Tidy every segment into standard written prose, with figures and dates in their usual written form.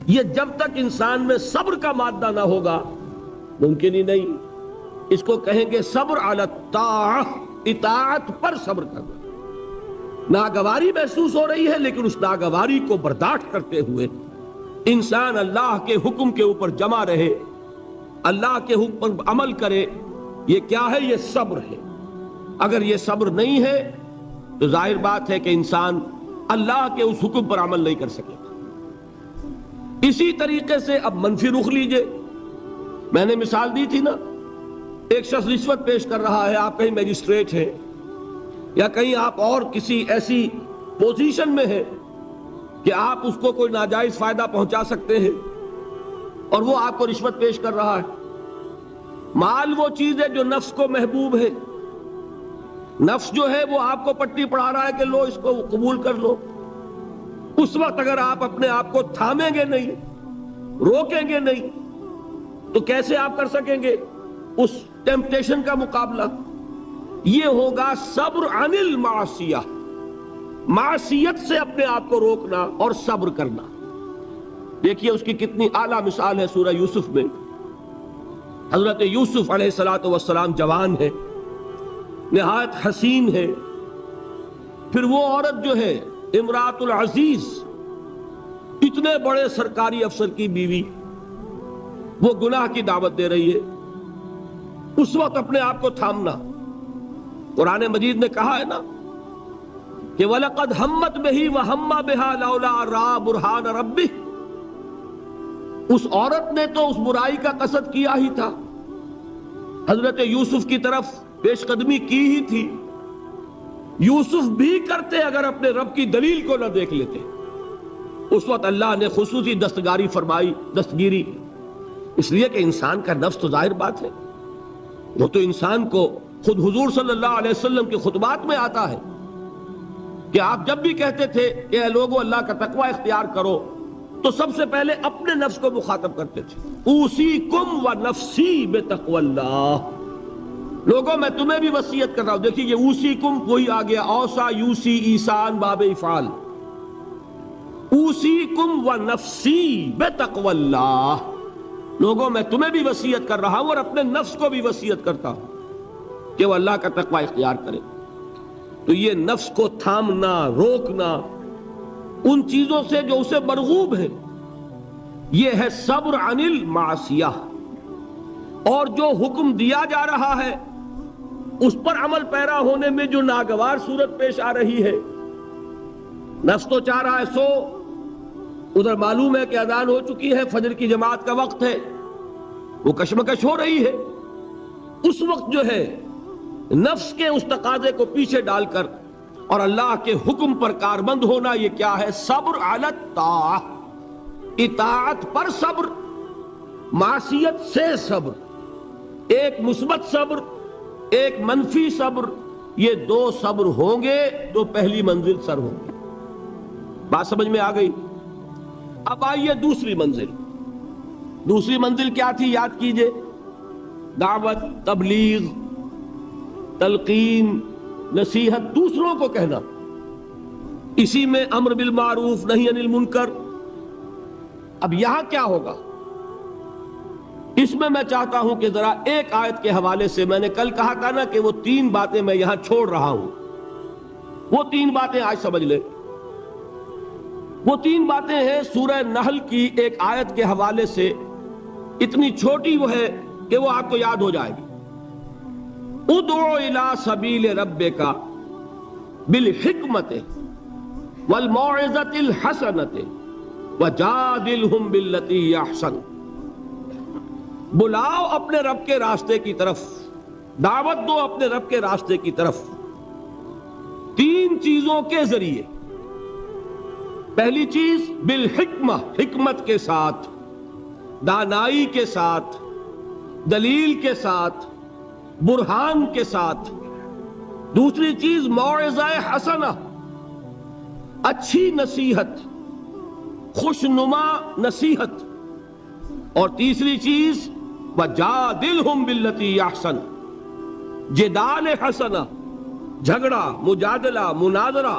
یہ جب تک انسان میں صبر کا مادہ نہ ہوگا ممکن ہی نہیں. اس کو کہیں گے صبر علی الطاعہ، اطاعت پر صبر کرنا. ناگواری محسوس ہو رہی ہے لیکن اس ناگواری کو برداشت کرتے ہوئے انسان اللہ کے حکم کے اوپر جمع رہے، اللہ کے حکم پر عمل کرے. یہ کیا ہے؟ یہ صبر ہے. اگر یہ صبر نہیں ہے تو ظاہر بات ہے کہ انسان اللہ کے اس حکم پر عمل نہیں کر سکے گا. اسی طریقے سے اب منفی رخ لیجئے. میں نے مثال دی تھی نا، ایک شخص رشوت پیش کر رہا ہے، آپ کہیں میجسٹریٹ ہیں یا کہیں آپ اور کسی ایسی پوزیشن میں ہیں کہ آپ اس کو کوئی ناجائز فائدہ پہنچا سکتے ہیں اور وہ آپ کو رشوت پیش کر رہا ہے. مال وہ چیز ہے جو نفس کو محبوب ہے. نفس جو ہے وہ آپ کو پٹی پڑھا رہا ہے کہ لو اس کو قبول کر لو. اس وقت اگر آپ اپنے آپ کو تھامیں گے نہیں، روکیں گے نہیں، تو کیسے آپ کر سکیں گے اس ٹیمپٹیشن کا مقابلہ؟ یہ ہوگا صبر عن المعصیہ، معصیت سے اپنے آپ کو روکنا اور صبر کرنا. دیکھیے اس کی کتنی اعلیٰ مثال ہے سورہ یوسف میں. حضرت یوسف علیہ السلام جوان ہے، نہایت حسین ہے. پھر وہ عورت جو ہے امراۃ العزیز، اتنے بڑے سرکاری افسر کی بیوی، وہ گناہ کی دعوت دے رہی ہے. اس وقت اپنے آپ کو تھامنا. قرآن مجید نے کہا ہے نا کہ وَلَقَدْ هَمَّتْ بِهِ وَهَمَّ بِهَا لَوْلَا رَأَىٰ بُرْهَانَ رَبِّهِ. اس عورت نے تو اس برائی کا قصد کیا ہی تھا، حضرت یوسف کی طرف پیش قدمی کی ہی تھی. یوسف بھی کرتے اگر اپنے رب کی دلیل کو نہ دیکھ لیتے. اس وقت اللہ نے خصوصی دستگاری فرمائی، دستگیری، اس لیے کہ انسان کا نفس تو ظاہر بات ہے، وہ تو انسان کو خود حضور صلی اللہ علیہ وسلم کے خطبات میں آتا ہے کہ آپ جب بھی کہتے تھے کہ اے لوگو اللہ کا تقوی اختیار کرو تو سب سے پہلے اپنے نفس کو مخاطب کرتے تھے. اوصیکم و نفسی بتقوی اللہ. لوگوں میں تمہیں بھی وصیت کر رہا ہوں. دیکھیے یہ اوصیکم وہی آ گیا، اوصا یوسی ایسان باب افعال. اوصیکم و نفسی بتقوی اللہ. لوگوں میں تمہیں بھی وصیت کر رہا ہوں اور اپنے نفس کو بھی وصیت کرتا ہوں کہ وہ اللہ کا تقوی اختیار کرے. تو یہ نفس کو تھامنا، روکنا ان چیزوں سے جو اسے مرغوب ہے، یہ ہے صبر عن المعصیہ. اور جو حکم دیا جا رہا ہے اس پر عمل پیرا ہونے میں جو ناگوار صورت پیش آ رہی ہے، نفس تو چاہ رہا ہے سو، ادھر معلوم ہے کہ اذان ہو چکی ہے، فجر کی جماعت کا وقت ہے، وہ کشمکش ہو رہی ہے. اس وقت جو ہے نفس کے اس تقاضے کو پیچھے ڈال کر اور اللہ کے حکم پر کاربند ہونا، یہ کیا ہے؟ صبر علی الطاعہ، اطاعت پر صبر، معصیت سے صبر. ایک مثبت صبر، ایک منفی صبر، یہ دو صبر ہوں گے تو پہلی منزل سر ہوگی. بات سمجھ میں آ گئی؟ اب آئیے دوسری منزل. دوسری منزل کیا تھی؟ یاد کیجئے، دعوت، تبلیغ، تلقین، نصیحت، دوسروں کو کہنا. اسی میں امر بالمعروف نہی عن المنکر. اب یہاں کیا ہوگا؟ اس میں میں چاہتا ہوں کہ ذرا ایک آیت کے حوالے سے، میں نے کل کہا تھا نا کہ وہ 3 باتیں میں یہاں چھوڑ رہا ہوں، وہ 3 باتیں آج سمجھ لیں. وہ 3 باتیں ہیں سورہ نحل کی ایک آیت کے حوالے سے. اتنی چھوٹی وہ ہے کہ وہ آپ کو یاد ہو جائے گی. ادعو الی سبیل ربک بالحکمت والموعظۃ الحسنۃ وجادلہم باللتی ہی احسن. بلاؤ اپنے رب کے راستے کی طرف، دعوت دو اپنے رب کے راستے کی طرف 3 چیزوں کے ذریعے. پہلی چیز بالحکمہ، حکمت کے ساتھ، دانائی کے ساتھ، دلیل کے ساتھ، برہان کے ساتھ. دوسری چیز موعظہ حسنہ، اچھی نصیحت، خوشنما نصیحت. اور تیسری چیز وجادلہم باللتی احسن، جدال حسنہ، جھگڑا، مجادلہ، مناظرہ،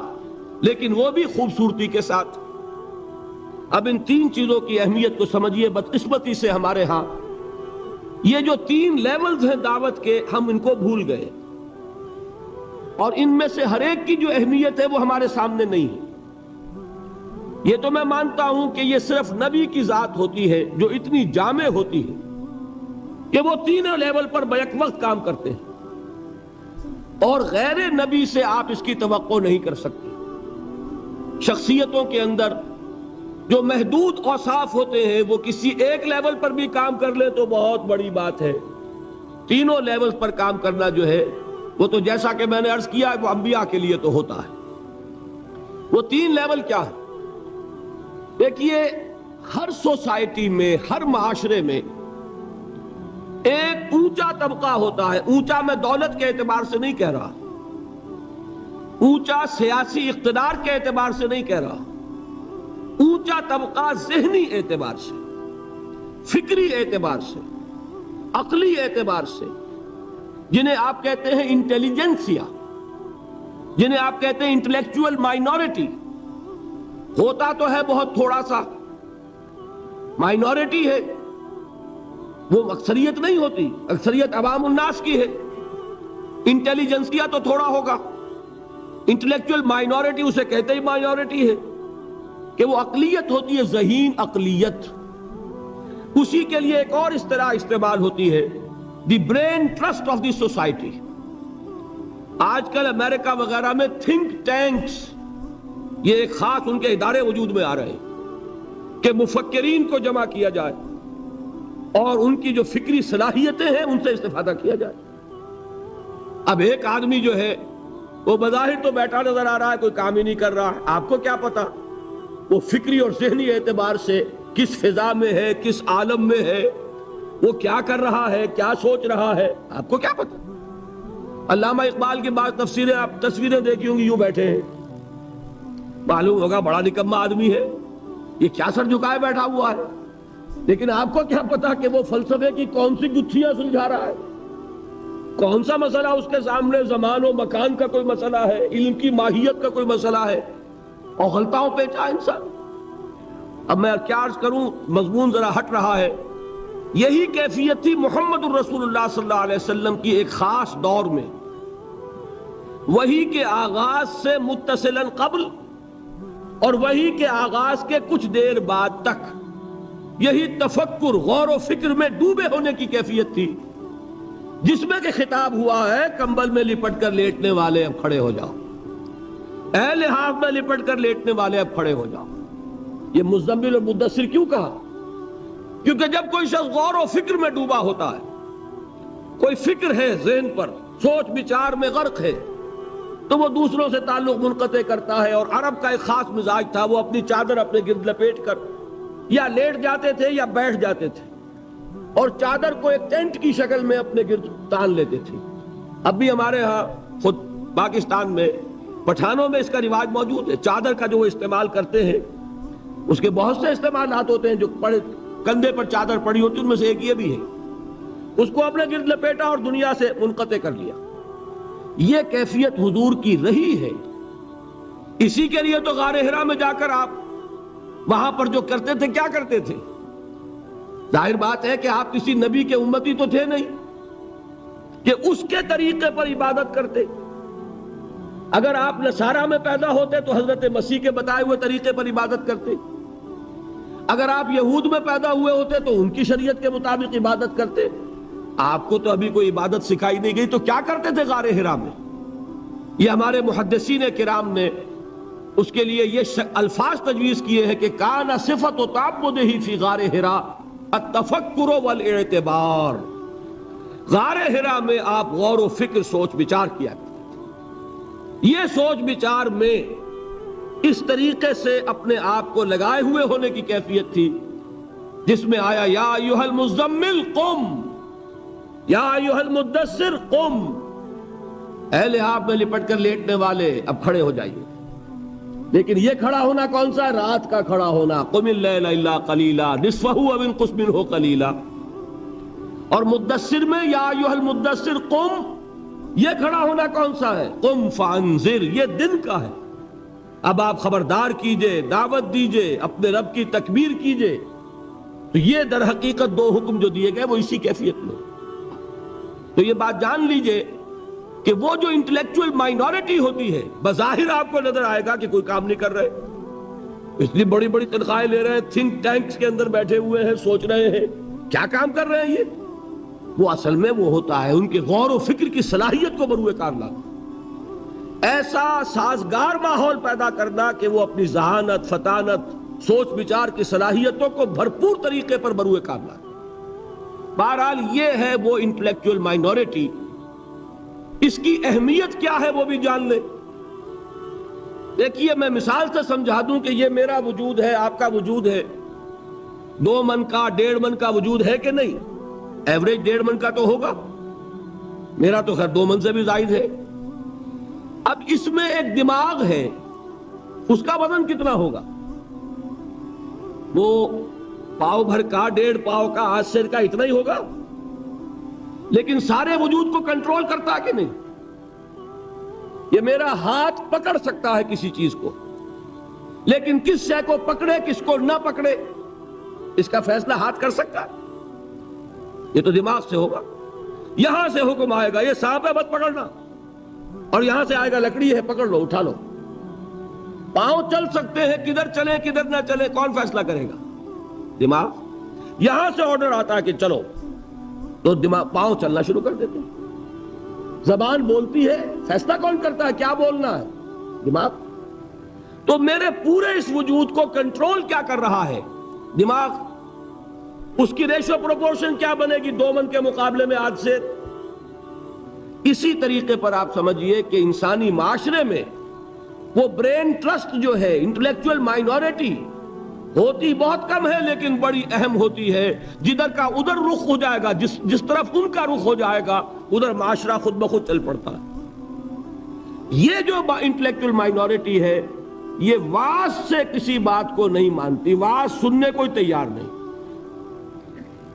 لیکن وہ بھی خوبصورتی کے ساتھ. اب ان تین چیزوں کی اہمیت کو سمجھیے. بدقسمتی سے ہمارے ہاں یہ جو تین لیولز ہیں دعوت کے، ہم ان کو بھول گئے، اور ان میں سے ہر ایک کی جو اہمیت ہے وہ ہمارے سامنے نہیں ہے. یہ تو میں مانتا ہوں کہ یہ صرف نبی کی ذات ہوتی ہے جو اتنی جامع ہوتی ہے کہ وہ تینوں لیول پر بیک وقت کام کرتے ہیں، اور غیر نبی سے آپ اس کی توقع نہیں کر سکتے. شخصیتوں کے اندر جو محدود اوصاف ہوتے ہیں وہ کسی ایک لیول پر بھی کام کر لیں تو بہت بڑی بات ہے. تینوں لیول پر کام کرنا جو ہے وہ تو جیسا کہ میں نے عرض کیا وہ انبیاء کے لیے تو ہوتا ہے. وہ تین لیول کیا ہے؟ دیکھیے، ہر سوسائٹی میں، ہر معاشرے میں ایک اونچا طبقہ ہوتا ہے. اونچا میں دولت کے اعتبار سے نہیں کہہ رہا، اونچا سیاسی اقتدار کے اعتبار سے نہیں کہہ رہا، اونچا طبقہ ذہنی اعتبار سے، فکری اعتبار سے، عقلی اعتبار سے، جنہیں آپ کہتے ہیں انٹیلیجنسیا، جنہیں آپ کہتے ہیں انٹلیکچوئل مائنورٹی. ہوتا تو ہے بہت تھوڑا سا، مائنورٹی ہے، وہ اکثریت نہیں ہوتی، اکثریت عوام الناس کی ہے. انٹیلیجنسیا تو تھوڑا ہوگا، انٹلیکچوئل مائنورٹی اسے کہتے ہی مائنورٹی ہے کہ وہ اقلیت ہوتی ہے، ذہین اقلیت. اسی کے لیے ایک اور اصطلاح استعمال ہوتی ہے، دی brain trust of the society. آج کل امریکہ وغیرہ میں تھنک ٹینکس، یہ ایک خاص ان کے ادارے وجود میں آ رہے ہیں کہ مفکرین کو جمع کیا جائے اور ان کی جو فکری صلاحیتیں ہیں ان سے استفادہ کیا جائے. اب ایک آدمی جو ہے وہ بظاہر تو بیٹھا نظر آ رہا ہے، کوئی کام ہی نہیں کر رہا ہے. آپ کو کیا پتا وہ فکری اور ذہنی اعتبار سے کس فضا میں ہے، کس عالم میں ہے، وہ کیا کر رہا ہے، کیا سوچ رہا ہے، آپ کو کیا پتا. علامہ اقبال کی بعض تفسیریں آپ تصویریں دیکھی ہوں گی، یوں بیٹھے ہیں، معلوم ہوگا بڑا نکما آدمی ہے، یہ کیا سر جھکائے بیٹھا ہوا ہے. لیکن آپ کو کیا پتا کہ وہ فلسفے کی کون سی گتھیاں سلجھا رہا ہے، کون سا مسئلہ اس کے سامنے زمان و مکان کا کوئی مسئلہ ہے، علم کی ماہیت کا کوئی مسئلہ ہے، اور غلطاؤں پیچا انسان. اب میں کیا عرض کروں، مضمون ذرا ہٹ رہا ہے. یہی کیفیت تھی محمد الرسول اللہ صلی اللہ علیہ وسلم کی ایک خاص دور میں. وحی کے آغاز سے متصلاً قبل اور وحی کے آغاز کے کچھ دیر بعد تک یہی تفکر، غور و فکر میں ڈوبے ہونے کی کیفیت تھی، جس میں کہ خطاب ہوا ہے کمبل میں لپٹ کر لیٹنے والے اب کھڑے ہو جاؤ، اے لحاف میں لپٹ کر لیٹنے والے اب کھڑے ہو جاؤ. یہ مزمل اور مدثر کیوں کہا؟ کیونکہ جب کوئی شخص غور و فکر میں ڈوبا ہوتا ہے، کوئی فکر ہے ذہن پر، سوچ بچار میں غرق ہے، تو وہ دوسروں سے تعلق منقطع کرتا ہے. اور عرب کا ایک خاص مزاج تھا، وہ اپنی چادر اپنے گرد لپیٹ کر یا لیٹ جاتے تھے یا بیٹھ جاتے تھے، اور چادر کو ایک ٹینٹ کی شکل میں اپنے گرد تان لیتے تھے. اب بھی ہمارے ہاں خود پاکستان میں پٹھانوں میں اس کا رواج موجود ہے. چادر کا جو وہ استعمال کرتے ہیں، اس کے بہت سے استعمالات ہوتے ہیں. جو کندھے پر چادر پڑی ہوتی ان میں سے ایک یہ بھی ہے. اس کو اپنے گرد لپیٹا اور دنیا سے منقطع کر لیا. یہ کیفیت حضور کی رہی ہے. اسی کے لیے تو غار حرا میں جا کر آپ وہاں پر جو کرتے تھے، کیا کرتے تھے؟ ظاہر بات ہے کہ آپ کسی نبی کے امتی تو تھے نہیں کہ اس کے طریقے پر عبادت کرتے. اگر آپ نصارہ میں پیدا ہوتے تو حضرت مسیح کے بتائے ہوئے طریقے پر عبادت کرتے. اگر آپ یہود میں پیدا ہوئے ہوتے تو ان کی شریعت کے مطابق عبادت کرتے. آپ کو تو ابھی کوئی عبادت سکھائی نہیں گئی، تو کیا کرتے تھے غار حرا میں؟ یہ ہمارے محدثین کرام نے اس کے لیے یہ الفاظ تجویز کیے ہیں کہ کان صفت و تعبدہ فی غار حرا التفکر والاعتبار. غار حرا میں آپ غور و فکر، سوچ بچار کیا کرتے تھے. یہ سوچ بچار میں اس طریقے سے اپنے آپ کو لگائے ہوئے ہونے کی کیفیت تھی جس میں آیا یا ایھا المزمل قم، یا ایھا المدثر قم، اے لحاف میں لپٹ کر لیٹنے والے اب کھڑے ہو جائیے. لیکن یہ کھڑا ہونا کون سا ہے؟ رات کا کھڑا ہونا. قم اللیل الا قلیلا نصفہ او انقص منہ قلیلا. اور مدثر میں یا ایھا المدثر قم، یہ کھڑا ہونا کون سا ہے؟ قم فانذر، یہ دن کا ہے. اب آپ خبردار کیجئے، دعوت دیجئے، اپنے رب کی تکبیر کیجئے۔ تو یہ در حقیقت دو حکم جو دیے گئے وہ اسی کیفیت میں۔ تو یہ بات جان لیجئے کہ وہ جو انٹلیکچوئل مائنورٹی ہوتی ہے، بظاہر آپ کو نظر آئے گا کہ کوئی کام نہیں کر رہے، اس لیے بڑی بڑی تنخواہیں لے رہے ہیں، تھنک ٹینکس کے اندر بیٹھے ہوئے ہیں، سوچ رہے ہیں کیا کام کر رہے ہیں یہ، وہ اصل میں وہ ہوتا ہے ان کے غور و فکر کی صلاحیت کو بروئے کار لانا، ایسا سازگار ماحول پیدا کرنا کہ وہ اپنی ذہانت، فطانت، سوچ بچار کی صلاحیتوں کو بھرپور طریقے پر بروئے کار لائے۔ بہرحال یہ ہے وہ انٹلیکچوئل مائنورٹی، اس کی اہمیت کیا ہے وہ بھی جان لیں۔ دیکھیے میں مثال سے سمجھا دوں کہ یہ میرا وجود ہے، آپ کا وجود ہے، 2 من کا 1.5 من کا وجود ہے کہ نہیں؟ ایوریج 1.5 من کا تو ہوگا، میرا تو خیر 2 من سے بھی زائد ہے۔ اب اس میں ایک دماغ ہے، اس کا وزن کتنا ہوگا؟ وہ پاؤ بھر کا، 1.5 پاؤ کا، آج سیر کا اتنا ہی ہوگا، لیکن سارے وجود کو کنٹرول کرتا ہے کہ نہیں؟ یہ میرا ہاتھ پکڑ سکتا ہے کسی چیز کو، لیکن کس شے کو پکڑے کس کو نہ پکڑے اس کا فیصلہ ہاتھ کر سکتا ہے؟ یہ تو دماغ سے ہوگا۔ یہاں سے حکم آئے گا یہ سانپ ہے مت پکڑنا، اور یہاں سے آئے گا لکڑی ہے پکڑ لو، اٹھا لو۔ پاؤں چل سکتے ہیں، کدھر چلیں کدھر نہ چلیں کون فیصلہ کرے گا؟ دماغ۔ یہاں سے آرڈر آتا ہے کہ چلو، تو دماغ پاؤں چلنا شروع کر دیتے ہیں۔ زبان بولتی ہے، فیصلہ کون کرتا ہے کیا بولنا ہے؟ دماغ۔ تو میرے پورے اس وجود کو کنٹرول کیا کر رہا ہے؟ دماغ۔ اس کی ریشو پروپورشن کیا بنے گی 2 من کے مقابلے میں آج سے؟ اسی طریقے پر آپ سمجھئے کہ انسانی معاشرے میں وہ برین ٹرسٹ جو ہے، انٹلیکچوئل مائنورٹی ہوتی بہت کم ہے لیکن بڑی اہم ہوتی ہے۔ جدھر کا ادھر رخ ہو جائے گا، جس طرف ان کا رخ ہو جائے گا ادھر معاشرہ خود بخود چل پڑتا ہے۔ یہ جو انٹلیکچوئل مائنورٹی ہے یہ واعظ سے کسی بات کو نہیں مانتی، واعظ سننے کوئی تیار نہیں۔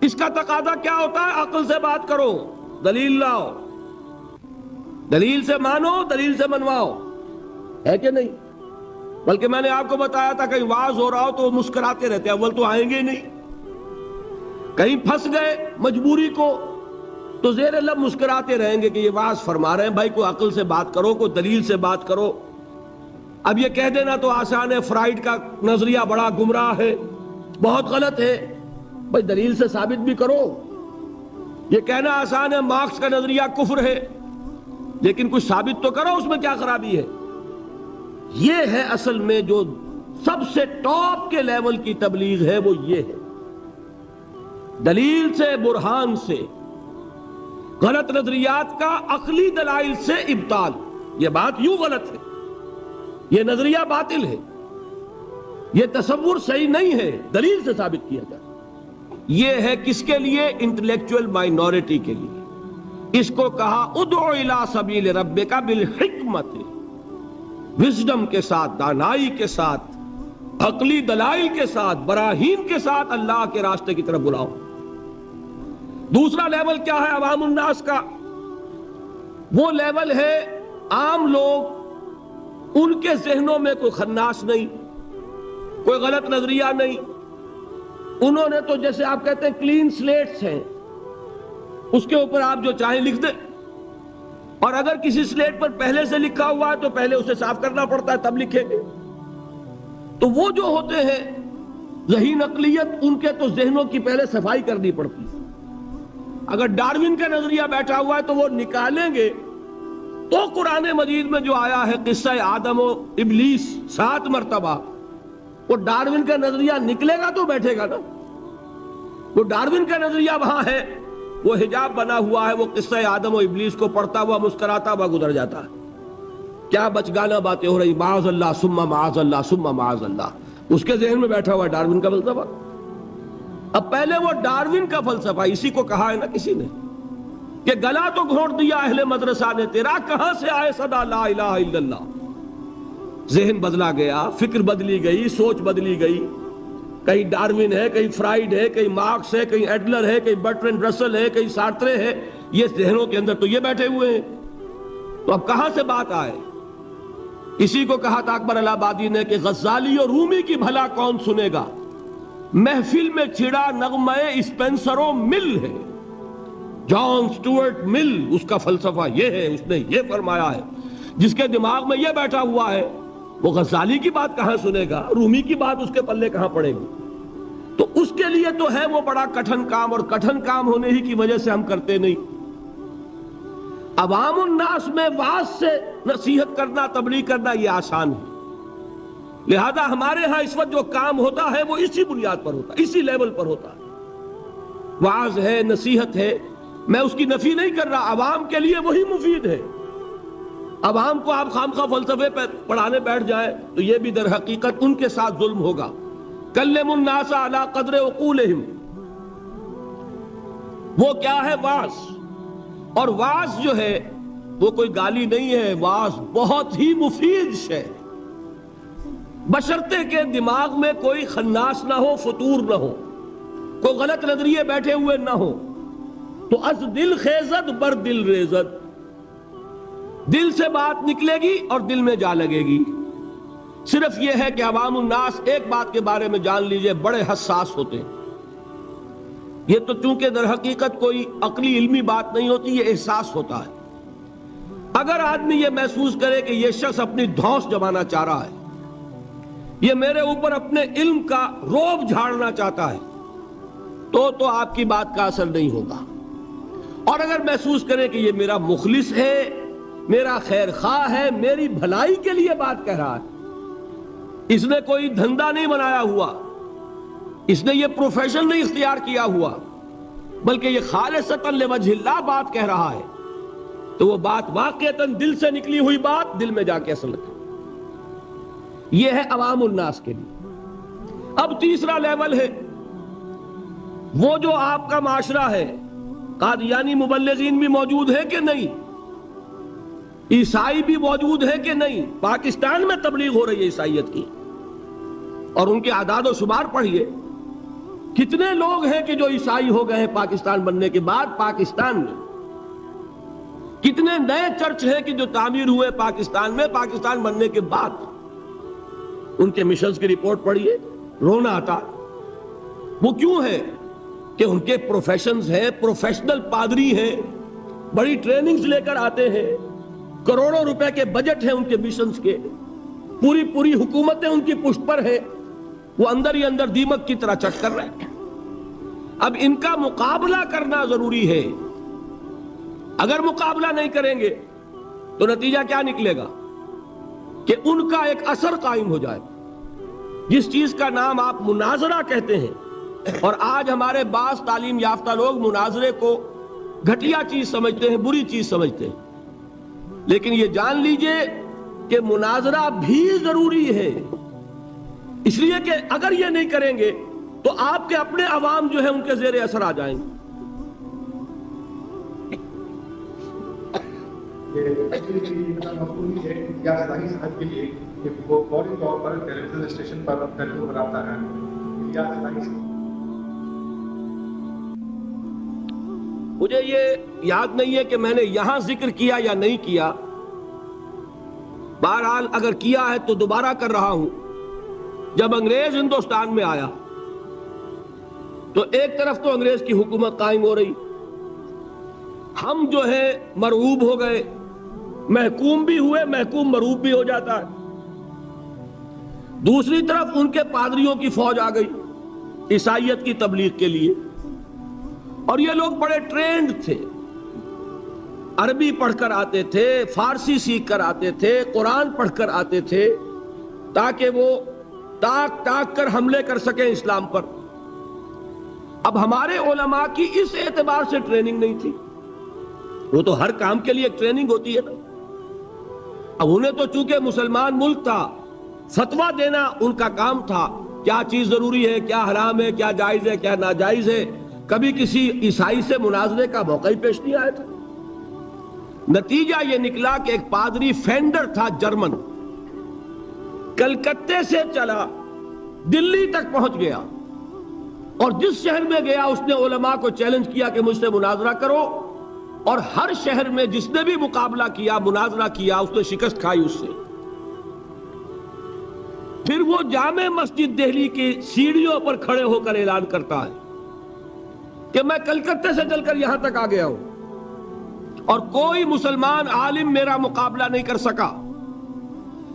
اس کا تقاضا کیا ہوتا ہے؟ عقل سے بات کرو، دلیل لاؤ، دلیل سے مانو، دلیل سے منواؤ، ہے کہ نہیں؟ بلکہ میں نے آپ کو بتایا تھا کہیں واعظ ہو رہا ہو تو وہ مسکراتے رہتے ہیں، اول تو آئیں گے ہی نہیں۔ کہیں پھنس گئے مجبوری کو تو زیر لب مسکراتے رہیں گے کہ یہ واعظ فرما رہے ہیں، بھائی کوئی عقل سے بات کرو، کوئی دلیل سے بات کرو۔ اب یہ کہہ دینا تو آسان ہے، فرائیڈ کا نظریہ بڑا گمراہ ہے، بہت غلط ہے، بھائی دلیل سے ثابت بھی کرو۔ یہ کہنا آسان ہے، مارکس کا نظریہ کفر ہے، لیکن کچھ ثابت تو کرو اس میں کیا خرابی ہے۔ یہ ہے اصل میں جو سب سے ٹاپ کے لیول کی تبلیغ ہے، وہ یہ ہے، دلیل سے، برہان سے، غلط نظریات کا عقلی دلائل سے ابطال۔ یہ بات یوں غلط ہے، یہ نظریہ باطل ہے، یہ تصور صحیح نہیں ہے، دلیل سے ثابت کیا جائے۔ یہ ہے کس کے لیے؟ انٹلیکچوئل مائنورٹی کے لیے۔ اس کو کہا ادعو الی سبیل ربک بالحکمت، وزڈم کے ساتھ، دانائی کے ساتھ، عقلی دلائل کے ساتھ، براہین کے ساتھ اللہ کے راستے کی طرف بلاؤ۔ دوسرا لیول کیا ہے عوام الناس کا؟ وہ لیول ہے عام لوگ، ان کے ذہنوں میں کوئی خناس نہیں، کوئی غلط نظریہ نہیں، انہوں نے تو جیسے آپ کہتے ہیں کلین سلیٹس ہیں، اس کے اوپر آپ جو چاہیں لکھ دیں، اور اگر کسی سلیٹ پر پہلے سے لکھا ہوا ہے تو پہلے اسے صاف کرنا پڑتا ہے تب لکھیں گے۔ تو وہ جو ہوتے ہیں ذہین اقلیت، ان کے تو ذہنوں کی پہلے صفائی کرنی پڑتی ہے۔ اگر ڈارون کا نظریہ بیٹھا ہوا ہے تو وہ نکالیں گے تو قرآن مجید میں جو آیا ہے قصہ آدم و ابلیس 7 مرتبہ، وہ ڈارون کا نظریہ نکلے گا تو بیٹھے گا نا۔ وہ ڈارون کا نظریہ وہاں ہے، وہ حجاب بنا ہوا ہے، وہ قصہ آدم و ابلیس کو پڑھتا ہوا مسکراتا ہوا گزر جاتا ہے۔ کیا بچگانہ باتیں ہو رہی، معاذ اللہ ثم معاذ اللہ ثم معاذ اللہ، اس کے ذہن میں بیٹھا ہوا ہے ڈارون کا فلسفہ۔ اب پہلے وہ ڈارون کا فلسفہ، اسی کو کہا ہے نا کسی نے کہ گلا تو گھونٹ دیا اہل مدرسہ نے تیرا، کہاں سے آئے صدا لا الہ الا اللہ۔ ذہن بدلا گیا، فکر بدلی گئی، سوچ بدلی گئی، کہیں ڈارون ہے، کہیں فرائیڈ ہے، کہیں مارکس ہے، کہیں ایڈلر ہے، کہیں برٹرینڈ رسل ہے، کہیں سارترے ہے، یہ ذہنوں کے اندر تو یہ بیٹھے ہوئے ہیں۔ تو اب کہاں سے بات آئے؟ اسی کو کہا تھا اکبر الہ آبادی نے کہ غزالی اور رومی کی بھلا کون سنے گا، محفل میں چھڑا نغمہ اسپینسر و مل ہے۔ جان سٹورٹ مل، اس کا فلسفہ یہ ہے، اس نے یہ فرمایا ہے۔ جس کے دماغ میں یہ بیٹھا ہوا ہے وہ غزالی کی بات کہاں سنے گا، رومی کی بات اس کے پلے کہاں پڑے گی؟ تو اس کے لیے تو ہے وہ بڑا کٹھن کام، اور کٹھن کام ہونے ہی کی وجہ سے ہم کرتے نہیں۔ عوام الناس میں واعظ سے نصیحت کرنا، تبلیغ کرنا یہ آسان ہے، لہذا ہمارے ہاں اس وقت جو کام ہوتا ہے وہ اسی بنیاد پر ہوتا ہے، اسی لیول پر ہوتا ہے۔ واعظ ہے، نصیحت ہے، میں اس کی نفی نہیں کر رہا، عوام کے لیے وہی مفید ہے۔ عوام کو آپ خام خواہ فلسفے پہ پڑھانے بیٹھ جائیں تو یہ بھی در حقیقت ان کے ساتھ ظلم ہوگا۔ کلم الناس علی قدر عقولہم، وہ کیا ہے؟ واعظ۔ اور واعظ جو ہے وہ کوئی گالی نہیں ہے، واعظ بہت ہی مفید شے، بشرطے کہ دماغ میں کوئی خناس نہ ہو، فطور نہ ہو، کوئی غلط نظریے بیٹھے ہوئے نہ ہو۔ تو از دل خیزد بر دل ریزد، دل سے بات نکلے گی اور دل میں جا لگے گی۔ صرف یہ ہے کہ عوام الناس ایک بات کے بارے میں جان لیجئے، بڑے حساس ہوتے ہیں۔ یہ تو چونکہ در حقیقت کوئی عقلی علمی بات نہیں ہوتی، یہ احساس ہوتا ہے۔ اگر آدمی یہ محسوس کرے کہ یہ شخص اپنی دھونس جمانا چاہ رہا ہے، یہ میرے اوپر اپنے علم کا روب جھاڑنا چاہتا ہے، تو آپ کی بات کا اثر نہیں ہوگا۔ اور اگر محسوس کرے کہ یہ میرا مخلص ہے، میرا خیر خواہ ہے، میری بھلائی کے لیے بات کہہ رہا ہے، اس نے کوئی دھندا نہیں بنایا ہوا، اس نے یہ پروفیشن نہیں اختیار کیا ہوا، بلکہ یہ خالصتاً لوجہ اللہ بات کہہ رہا ہے، تو وہ بات واقعتاً دل سے نکلی ہوئی بات دل میں جا کے اثر لگے۔ یہ ہے عوام الناس کے لیے۔ اب تیسرا لیول ہے وہ جو آپ کا معاشرہ ہے، قادیانی مبلغین بھی موجود ہے کہ نہیں، عیسائی بھی موجود ہے کہ نہیں۔ پاکستان میں تبلیغ ہو رہی ہے عیسائیت کی، اور ان کے اعداد و شمار پڑھیے، کتنے لوگ ہیں کہ جو عیسائی ہو گئے ہیں پاکستان بننے کے بعد۔ پاکستان میں کتنے نئے چرچ ہیں کہ جو تعمیر ہوئے پاکستان میں پاکستان بننے کے بعد۔ ان کے مشنز کی رپورٹ پڑھیے، رونا آتا۔ وہ کیوں ہے کہ ان کے پروفیشنز ہیں، پروفیشنل پادری ہیں، بڑی ٹریننگز لے کر آتے ہیں، کروڑوں روپے کے بجٹ ہیں ان کے مشنز کے، پوری حکومتیں ان کی پشت پر ہیں، وہ اندر ہی اندر دیمک کی طرح چٹ کر رہے ہیں۔ اب ان کا مقابلہ کرنا ضروری ہے۔ اگر مقابلہ نہیں کریں گے تو نتیجہ کیا نکلے گا کہ ان کا ایک اثر قائم ہو جائے، جس چیز کا نام آپ مناظرہ کہتے ہیں۔ اور آج ہمارے بعض تعلیم یافتہ لوگ مناظرے کو گھٹیا چیز سمجھتے ہیں، بری چیز سمجھتے ہیں، لیکن یہ جان لیجئے کہ مناظرہ بھی ضروری ہے، اس لیے کہ اگر یہ نہیں کریں گے تو آپ کے اپنے عوام جو ہے ان کے زیر اثر آ جائیں گے۔ مجھے یہ یاد نہیں ہے کہ میں نے یہاں ذکر کیا یا نہیں کیا، بہرحال اگر کیا ہے تو دوبارہ کر رہا ہوں۔ جب انگریز ہندوستان میں آیا تو ایک طرف تو انگریز کی حکومت قائم ہو رہی، ہم جو ہے مرعوب ہو گئے، محکوم بھی ہوئے، محکوم مرعوب بھی ہو جاتا ہے۔ دوسری طرف ان کے پادریوں کی فوج آ گئی عیسائیت کی تبلیغ کے لیے، اور یہ لوگ بڑے ٹرینڈ تھے، عربی پڑھ کر آتے تھے، فارسی سیکھ کر آتے تھے، قرآن پڑھ کر آتے تھے، تاکہ وہ ٹاک ٹاک کر حملے کر سکیں اسلام پر۔ اب ہمارے علماء کی اس اعتبار سے ٹریننگ نہیں تھی، وہ تو ہر کام کے لیے ایک ٹریننگ ہوتی ہے نا۔ اب انہیں تو چونکہ مسلمان ملک تھا، فتویٰ دینا ان کا کام تھا، کیا چیز ضروری ہے، کیا حرام ہے، کیا جائز ہے، کیا ناجائز ہے۔ کبھی کسی عیسائی سے مناظرے کا موقع ہی پیش نہیں آیا تھا۔ نتیجہ یہ نکلا کہ ایک پادری فینڈر تھا جرمن، کلکتے سے چلا دلی تک پہنچ گیا، اور جس شہر میں گیا اس نے علماء کو چیلنج کیا کہ مجھ سے مناظرہ کرو، اور ہر شہر میں جس نے بھی مقابلہ کیا، مناظرہ کیا، اس نے شکست کھائی اس سے۔ پھر وہ جامع مسجد دہلی کی سیڑھیوں پر کھڑے ہو کر اعلان کرتا ہے کہ میں کلکتے سے چل کر یہاں تک آ گیا ہوں اور کوئی مسلمان عالم میرا مقابلہ نہیں کر سکا.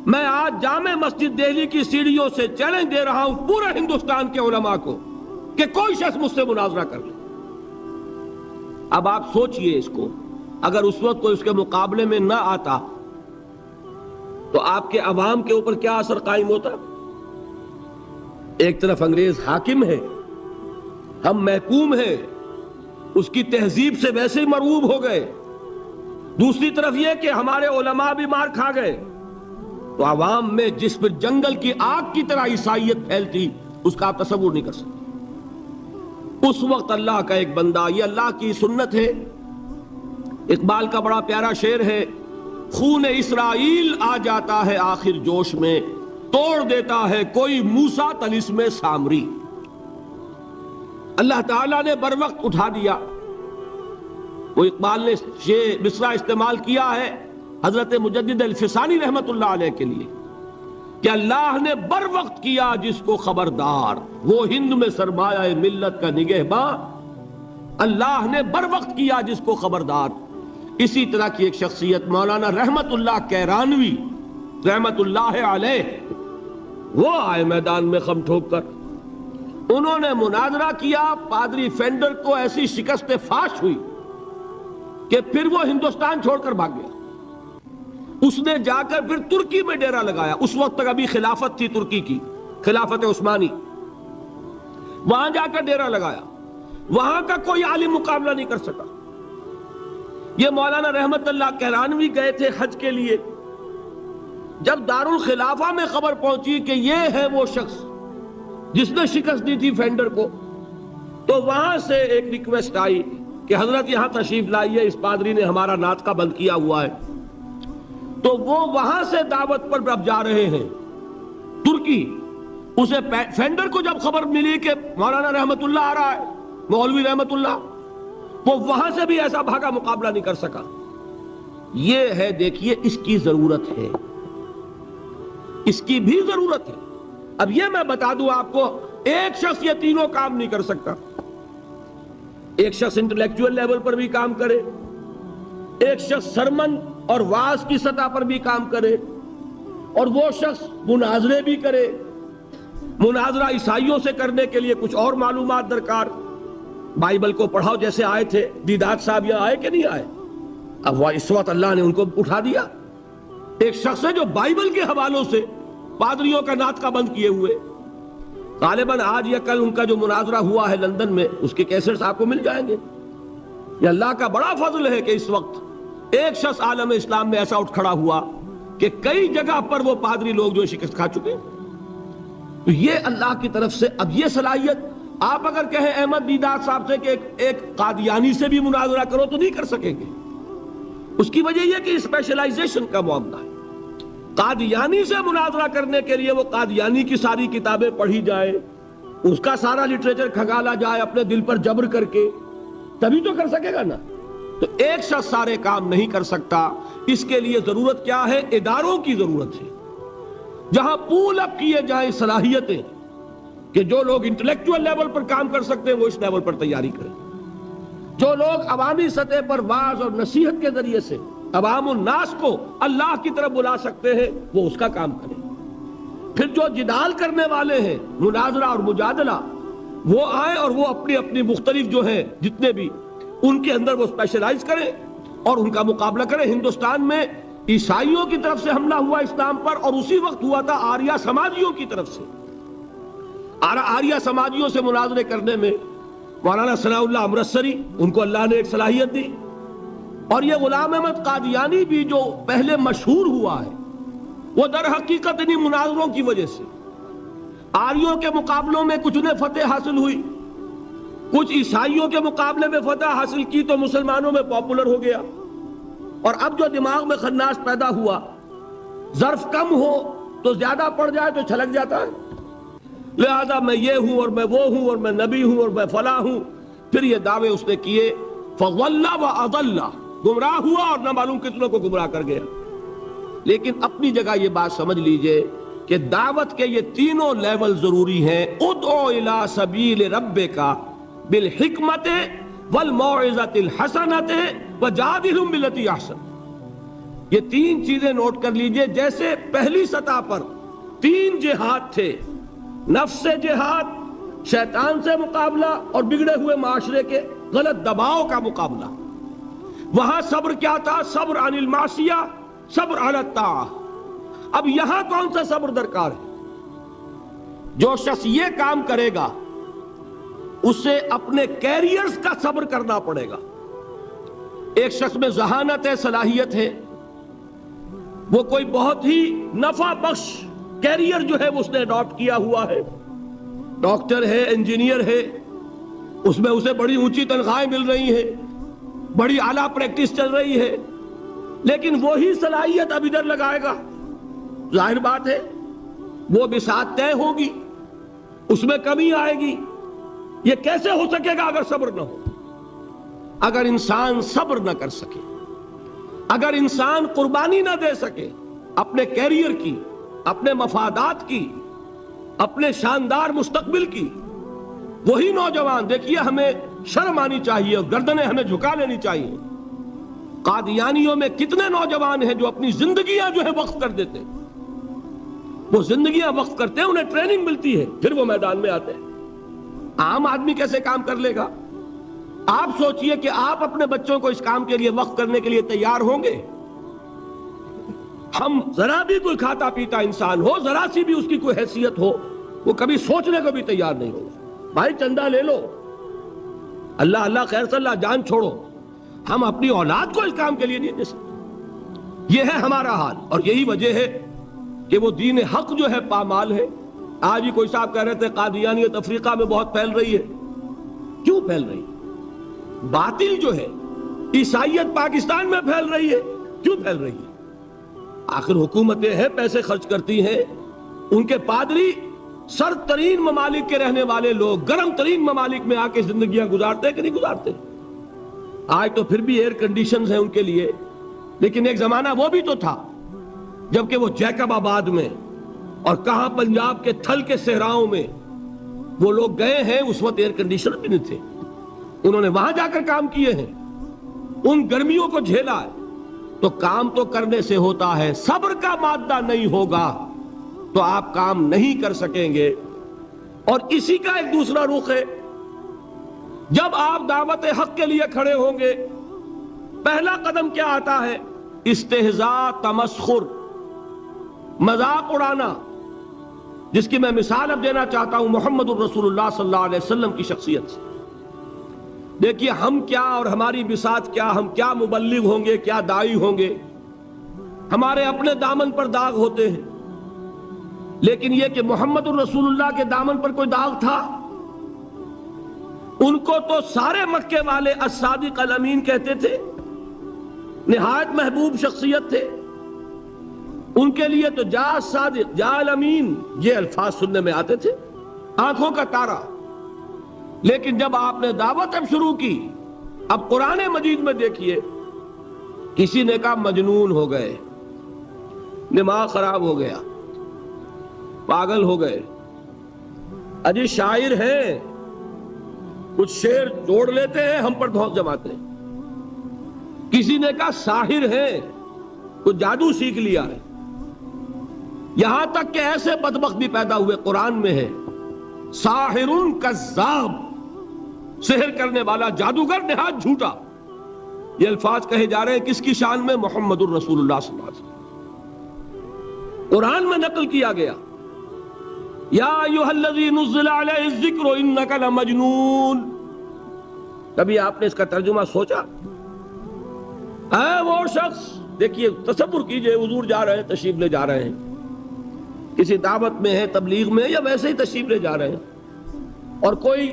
میں آج جامع مسجد دہلی کی سیڑھیوں سے چیلنج دے رہا ہوں پورے ہندوستان کے علماء کو کہ کوئی شخص مجھ سے مناظرہ کر لے. اب آپ سوچئے اس کو، اگر اس وقت کوئی اس کے مقابلے میں نہ آتا تو آپ کے عوام کے اوپر کیا اثر قائم ہوتا؟ ایک طرف انگریز حاکم ہے، ہم محکوم ہیں، اس کی تہذیب سے ویسے ہی مرعوب ہو گئے، دوسری طرف یہ کہ ہمارے علماء بھی مار کھا گئے، تو عوام میں جس پر جنگل کی آگ کی طرح عیسائیت پھیلتی اس کا آپ تصور نہیں کر سکتے. اس وقت اللہ کا ایک بندہ، یہ اللہ کی سنت ہے. اقبال کا بڑا پیارا شعر ہے، خون اسرائیل آ جاتا ہے آخر جوش میں، توڑ دیتا ہے کوئی موسیٰ طلسم سامری. اللہ تعالیٰ نے بر وقت اٹھا دیا. وہ اقبال نے یہ مصرع استعمال کیا ہے حضرت مجدد الفسانی رحمت اللہ علیہ کے لیے کہ اللہ نے بر وقت کیا جس کو خبردار، وہ ہند میں سرمایہ ملت کا نگہباں، اللہ نے بر وقت کیا جس کو خبردار. اسی طرح کی ایک شخصیت مولانا رحمت اللہ کیرانوی رحمت اللہ علیہ، وہ آئے میدان میں خم ٹھوک کر، انہوں نے مناظرہ کیا. پادری فینڈر کو ایسی شکست فاش ہوئی کہ پھر وہ ہندوستان چھوڑ کر بھاگ گیا. اس نے جا کر پھر ترکی میں ڈیرا لگایا. اس وقت تک ابھی خلافت تھی ترکی کی، خلافت عثمانی. وہاں جا کر ڈیرا لگایا، وہاں کا کوئی عالم مقابلہ نہیں کر سکا. یہ مولانا رحمت اللہ کیرانوی گئے تھے حج کے لیے. جب دارالخلافہ میں خبر پہنچی کہ یہ ہے وہ شخص جس نے شکست دی تھی فینڈر کو، تو وہاں سے ایک ریکویسٹ آئی کہ حضرت یہاں تشریف لائیے، اس پادری نے ہمارا ناطقہ بند کیا ہوا ہے. تو وہ وہاں سے دعوت پر اب جا رہے ہیں ترکی. اسے فینڈر کو جب خبر ملی کہ مولانا رحمت اللہ آ رہا ہے، مولوی رحمت اللہ، وہ وہاں سے بھی ایسا بھاگا، مقابلہ نہیں کر سکا. یہ ہے، دیکھیے اس کی ضرورت ہے، اس کی بھی ضرورت ہے. اب یہ میں بتا دوں آپ کو، ایک شخص یہ تینوں کام نہیں کر سکتا. ایک شخص انٹلیکچوئل لیول پر بھی کام کرے، ایک شخص سرمن اور واعظ کی سطح پر بھی کام کرے، اور وہ شخص مناظرے بھی کرے. مناظرہ عیسائیوں سے کرنے کے لیے کچھ اور معلومات درکار. بائبل کو پڑھاؤ جیسے آئے تھے. دیدات صاحب یہاں آئے کہ نہیں آئے؟ اب وہ اس وقت اللہ نے ان کو اٹھا دیا. ایک شخص ہے جو بائبل کے حوالوں سے پادریوں کا ناطقہ بند کیے ہوئے. غالباً آج یا کل ان کا جو مناظرہ ہوا ہے لندن میں، اس کے کیسٹس آپ کو مل جائیں گے. یہ اللہ کا بڑا فضل ہے کہ اس وقت ایک شخص عالم اسلام میں ایسا اٹھ کھڑا ہوا کہ کئی جگہ پر وہ پادری لوگ جو شکست کھا چکے. تو یہ اللہ کی طرف سے. اب یہ صلاحیت آپ اگر کہیں احمد دیدات صاحب سے کہ ایک قادیانی سے بھی مناظرہ کرو تو نہیں کر سکیں گے. اس کی وجہ یہ کہ اسپیشلائزیشن کا معاملہ ہے. قادیانی سے مناظرہ کرنے کے لیے وہ قادیانی کی ساری کتابیں پڑھی جائے، اس کا سارا لٹریچر کھنگالا جائے اپنے دل پر جبر کر کے، تبھی تو کر سکے گا نا. تو ایک شخص سارے کام نہیں کر سکتا. اس کے لیے ضرورت کیا ہے؟ اداروں کی ضرورت ہے، جہاں پول اپ کیے جائیں صلاحیتیں، کہ جو لوگ انٹلیکچوئل لیول پر کام کر سکتے ہیں وہ اس لیول پر تیاری کریں. جو لوگ عوامی سطح پر واعظ اور نصیحت کے ذریعے سے عوام الناس کو اللہ کی طرف بلا سکتے ہیں وہ اس کا کام کریں. پھر جو جدال کرنے والے ہیں، مناظرہ اور مجادلہ، وہ آئیں اور وہ اپنی اپنی مختلف جو ہیں جتنے بھی ان کے اندر وہ اسپیشلائز کریں اور ان کا مقابلہ کریں. ہندوستان میں عیسائیوں کی طرف سے حملہ ہوا اسلام پر، اور اسی وقت ہوا تھا آریہ سماجیوں کی طرف سے. آریہ سماجیوں سے مناظرے کرنے میں مولانا ثناء اللہ امرتسری، ان کو اللہ نے ایک صلاحیت دی. اور یہ غلام احمد قادیانی بھی جو پہلے مشہور ہوا ہے، وہ در حقیقت انہی مناظروں کی وجہ سے. آریوں کے مقابلوں میں کچھ انہیں فتح حاصل ہوئی، کچھ عیسائیوں کے مقابلے میں فتح حاصل کی تو مسلمانوں میں پاپولر ہو گیا. اور اب جو دماغ میں خناس پیدا ہوا، ظرف کم ہو تو زیادہ پڑ جائے تو چھلک جاتا ہے. لہذا میں یہ ہوں اور میں وہ ہوں اور میں نبی ہوں اور میں فلاں ہوں. پھر یہ دعوے اس نے کیے، فضل و اضل، گمراہ ہوا اور نہ معلوم کتنوں کو گمراہ کر گیا. لیکن اپنی جگہ یہ بات سمجھ لیجئے کہ دعوت کے یہ تینوں لیول ضروری ہیں. ادعو الی سبیل ربک بالحکمت والموعظۃ الحسنۃ وجادلھم باللتی احسن. یہ تین چیزیں نوٹ کر لیجئے. جیسے پہلی سطح پر تین جہاد تھے، نفس سے جہاد، شیطان سے مقابلہ اور بگڑے ہوئے معاشرے کے غلط دباؤ کا مقابلہ. وہاں صبر کیا تھا؟ صبر عن المعصیہ، صبر علی الطاعہ. اب یہاں کون سا صبر درکار ہے؟ جو شخص یہ کام کرے گا اسے اپنے کیریئرز کا صبر کرنا پڑے گا. ایک شخص میں ذہانت ہے، صلاحیت ہے، وہ کوئی بہت ہی نفع بخش کیریئر جو ہے اس نے اڈاپٹ کیا ہوا ہے، ڈاکٹر ہے، انجینئر ہے، اس میں اسے بڑی اونچی تنخواہیں مل رہی ہیں، بڑی اعلیٰ پریکٹس چل رہی ہے، لیکن وہی صلاحیت اب ادھر لگائے گا، ظاہر بات ہے وہ بساط طے ہوگی، اس میں کمی آئے گی. یہ کیسے ہو سکے گا اگر صبر نہ ہو؟ اگر انسان صبر نہ کر سکے، اگر انسان قربانی نہ دے سکے اپنے کیریئر کی، اپنے مفادات کی، اپنے شاندار مستقبل کی. وہی نوجوان دیکھیے، ہمیں شرم آنی چاہیے اور گردنیں ہمیں جھکا لینی چاہیے. قادیانیوں میں کتنے نوجوان ہیں جو اپنی زندگیاں جو ہے وقف کر دیتے ہیں. وہ زندگیاں وقف کرتے ہیں، انہیں ٹریننگ ملتی ہے، پھر وہ میدان میں آتے ہیں. عام آدمی کیسے کام کر لے گا؟ آپ سوچئے کہ آپ اپنے بچوں کو اس کام کے لیے وقف کرنے کے لیے تیار ہوں گے؟ ہم ذرا بھی کوئی کھاتا پیتا انسان ہو، ذرا سی بھی اس کی کوئی حیثیت ہو، وہ کبھی سوچنے کو بھی تیار نہیں ہوگا. بھائی چندہ لے لو، اللہ اللہ خیر صلی اللہ، جان چھوڑو. ہم اپنی اولاد کو اس کام کے لیے نہیں دے سکتے. یہ ہے ہمارا حال، اور یہی وجہ ہے کہ وہ دین حق جو ہے پامال ہے. آج ہی کوئی صاحب کہہ رہے تھے قادیانیت افریقہ میں بہت پھیل رہی ہے. کیوں پھیل رہی ہے؟ باطل جو ہے، عیسائیت پاکستان میں پھیل رہی ہے. کیوں پھیل رہی ہے؟ آخر حکومتیں ہیں، پیسے خرچ کرتی ہیں، ان کے پادری سر ترین ممالک کے رہنے والے لوگ گرم ترین ممالک میں آ کے زندگیاں گزارتے کہ نہیں گزارتے؟ آج تو پھر بھی ایئر کنڈیشنز ہیں ان کے لیے، لیکن ایک زمانہ وہ بھی تو تھا جبکہ وہ جیکب آباد میں اور کہاں پنجاب کے تھل کے صحراؤں میں وہ لوگ گئے ہیں، اس وقت ایئر کنڈیشنر بھی نہیں تھے. انہوں نے وہاں جا کر کام کیے ہیں، ان گرمیوں کو جھیلا ہے. تو کام تو کرنے سے ہوتا ہے، صبر کا مادہ نہیں ہوگا تو آپ کام نہیں کر سکیں گے. اور اسی کا ایک دوسرا رخ ہے، جب آپ دعوت حق کے لیے کھڑے ہوں گے، پہلا قدم کیا آتا ہے؟ استہزاء، تمسخر، مذاق اڑانا، جس کی میں مثال اب دینا چاہتا ہوں محمد الرسول اللہ صلی اللہ علیہ وسلم کی شخصیت سے. دیکھیے ہم کیا اور ہماری بساط کیا، ہم کیا مبلغ ہوں گے، کیا داعی ہوں گے، ہمارے اپنے دامن پر داغ ہوتے ہیں، لیکن یہ کہ محمد الرسول اللہ کے دامن پر کوئی داغ تھا؟ ان کو تو سارے مکے والے الصادق الامین کہتے تھے، نہایت محبوب شخصیت تھے. ان کے لیے تو جا صادق، جا الامین، یہ الفاظ سننے میں آتے تھے، آنکھوں کا تارا. لیکن جب آپ نے دعوت اب شروع کی، اب قرآن مجید میں دیکھیے، کسی نے کہا مجنون ہو گئے، دماغ خراب ہو گیا، پاگل ہو گئے، اجی شاعر ہیں، کچھ شعر جوڑ لیتے ہیں، ہم پر دھوس جماتے ہیں. کسی نے کہا ساحر ہیں، کچھ جادو سیکھ لیا ہے. یہاں تک کہ ایسے بدبخت بھی پیدا ہوئے، قرآن میں ہے ساحر کذاب، سحر کرنے والا جادوگر نہایت جھوٹا. یہ الفاظ کہے جا رہے ہیں کس کی شان میں؟ محمد الرسول اللہ صلی اللہ علیہ وسلم. قرآن میں نقل کیا گیا، یا ایھا الذی نزل علیہ الذکر انک لمجنون. کبھی آپ نے اس کا ترجمہ سوچا؟ اے وہ شخص، دیکھیے تصور کیجئے، حضور جا رہے ہیں، تشریف لے جا رہے ہیں، کسی دعوت میں ہے، تبلیغ میں، یا ویسے ہی تشریف لے جا رہے ہیں، اور کوئی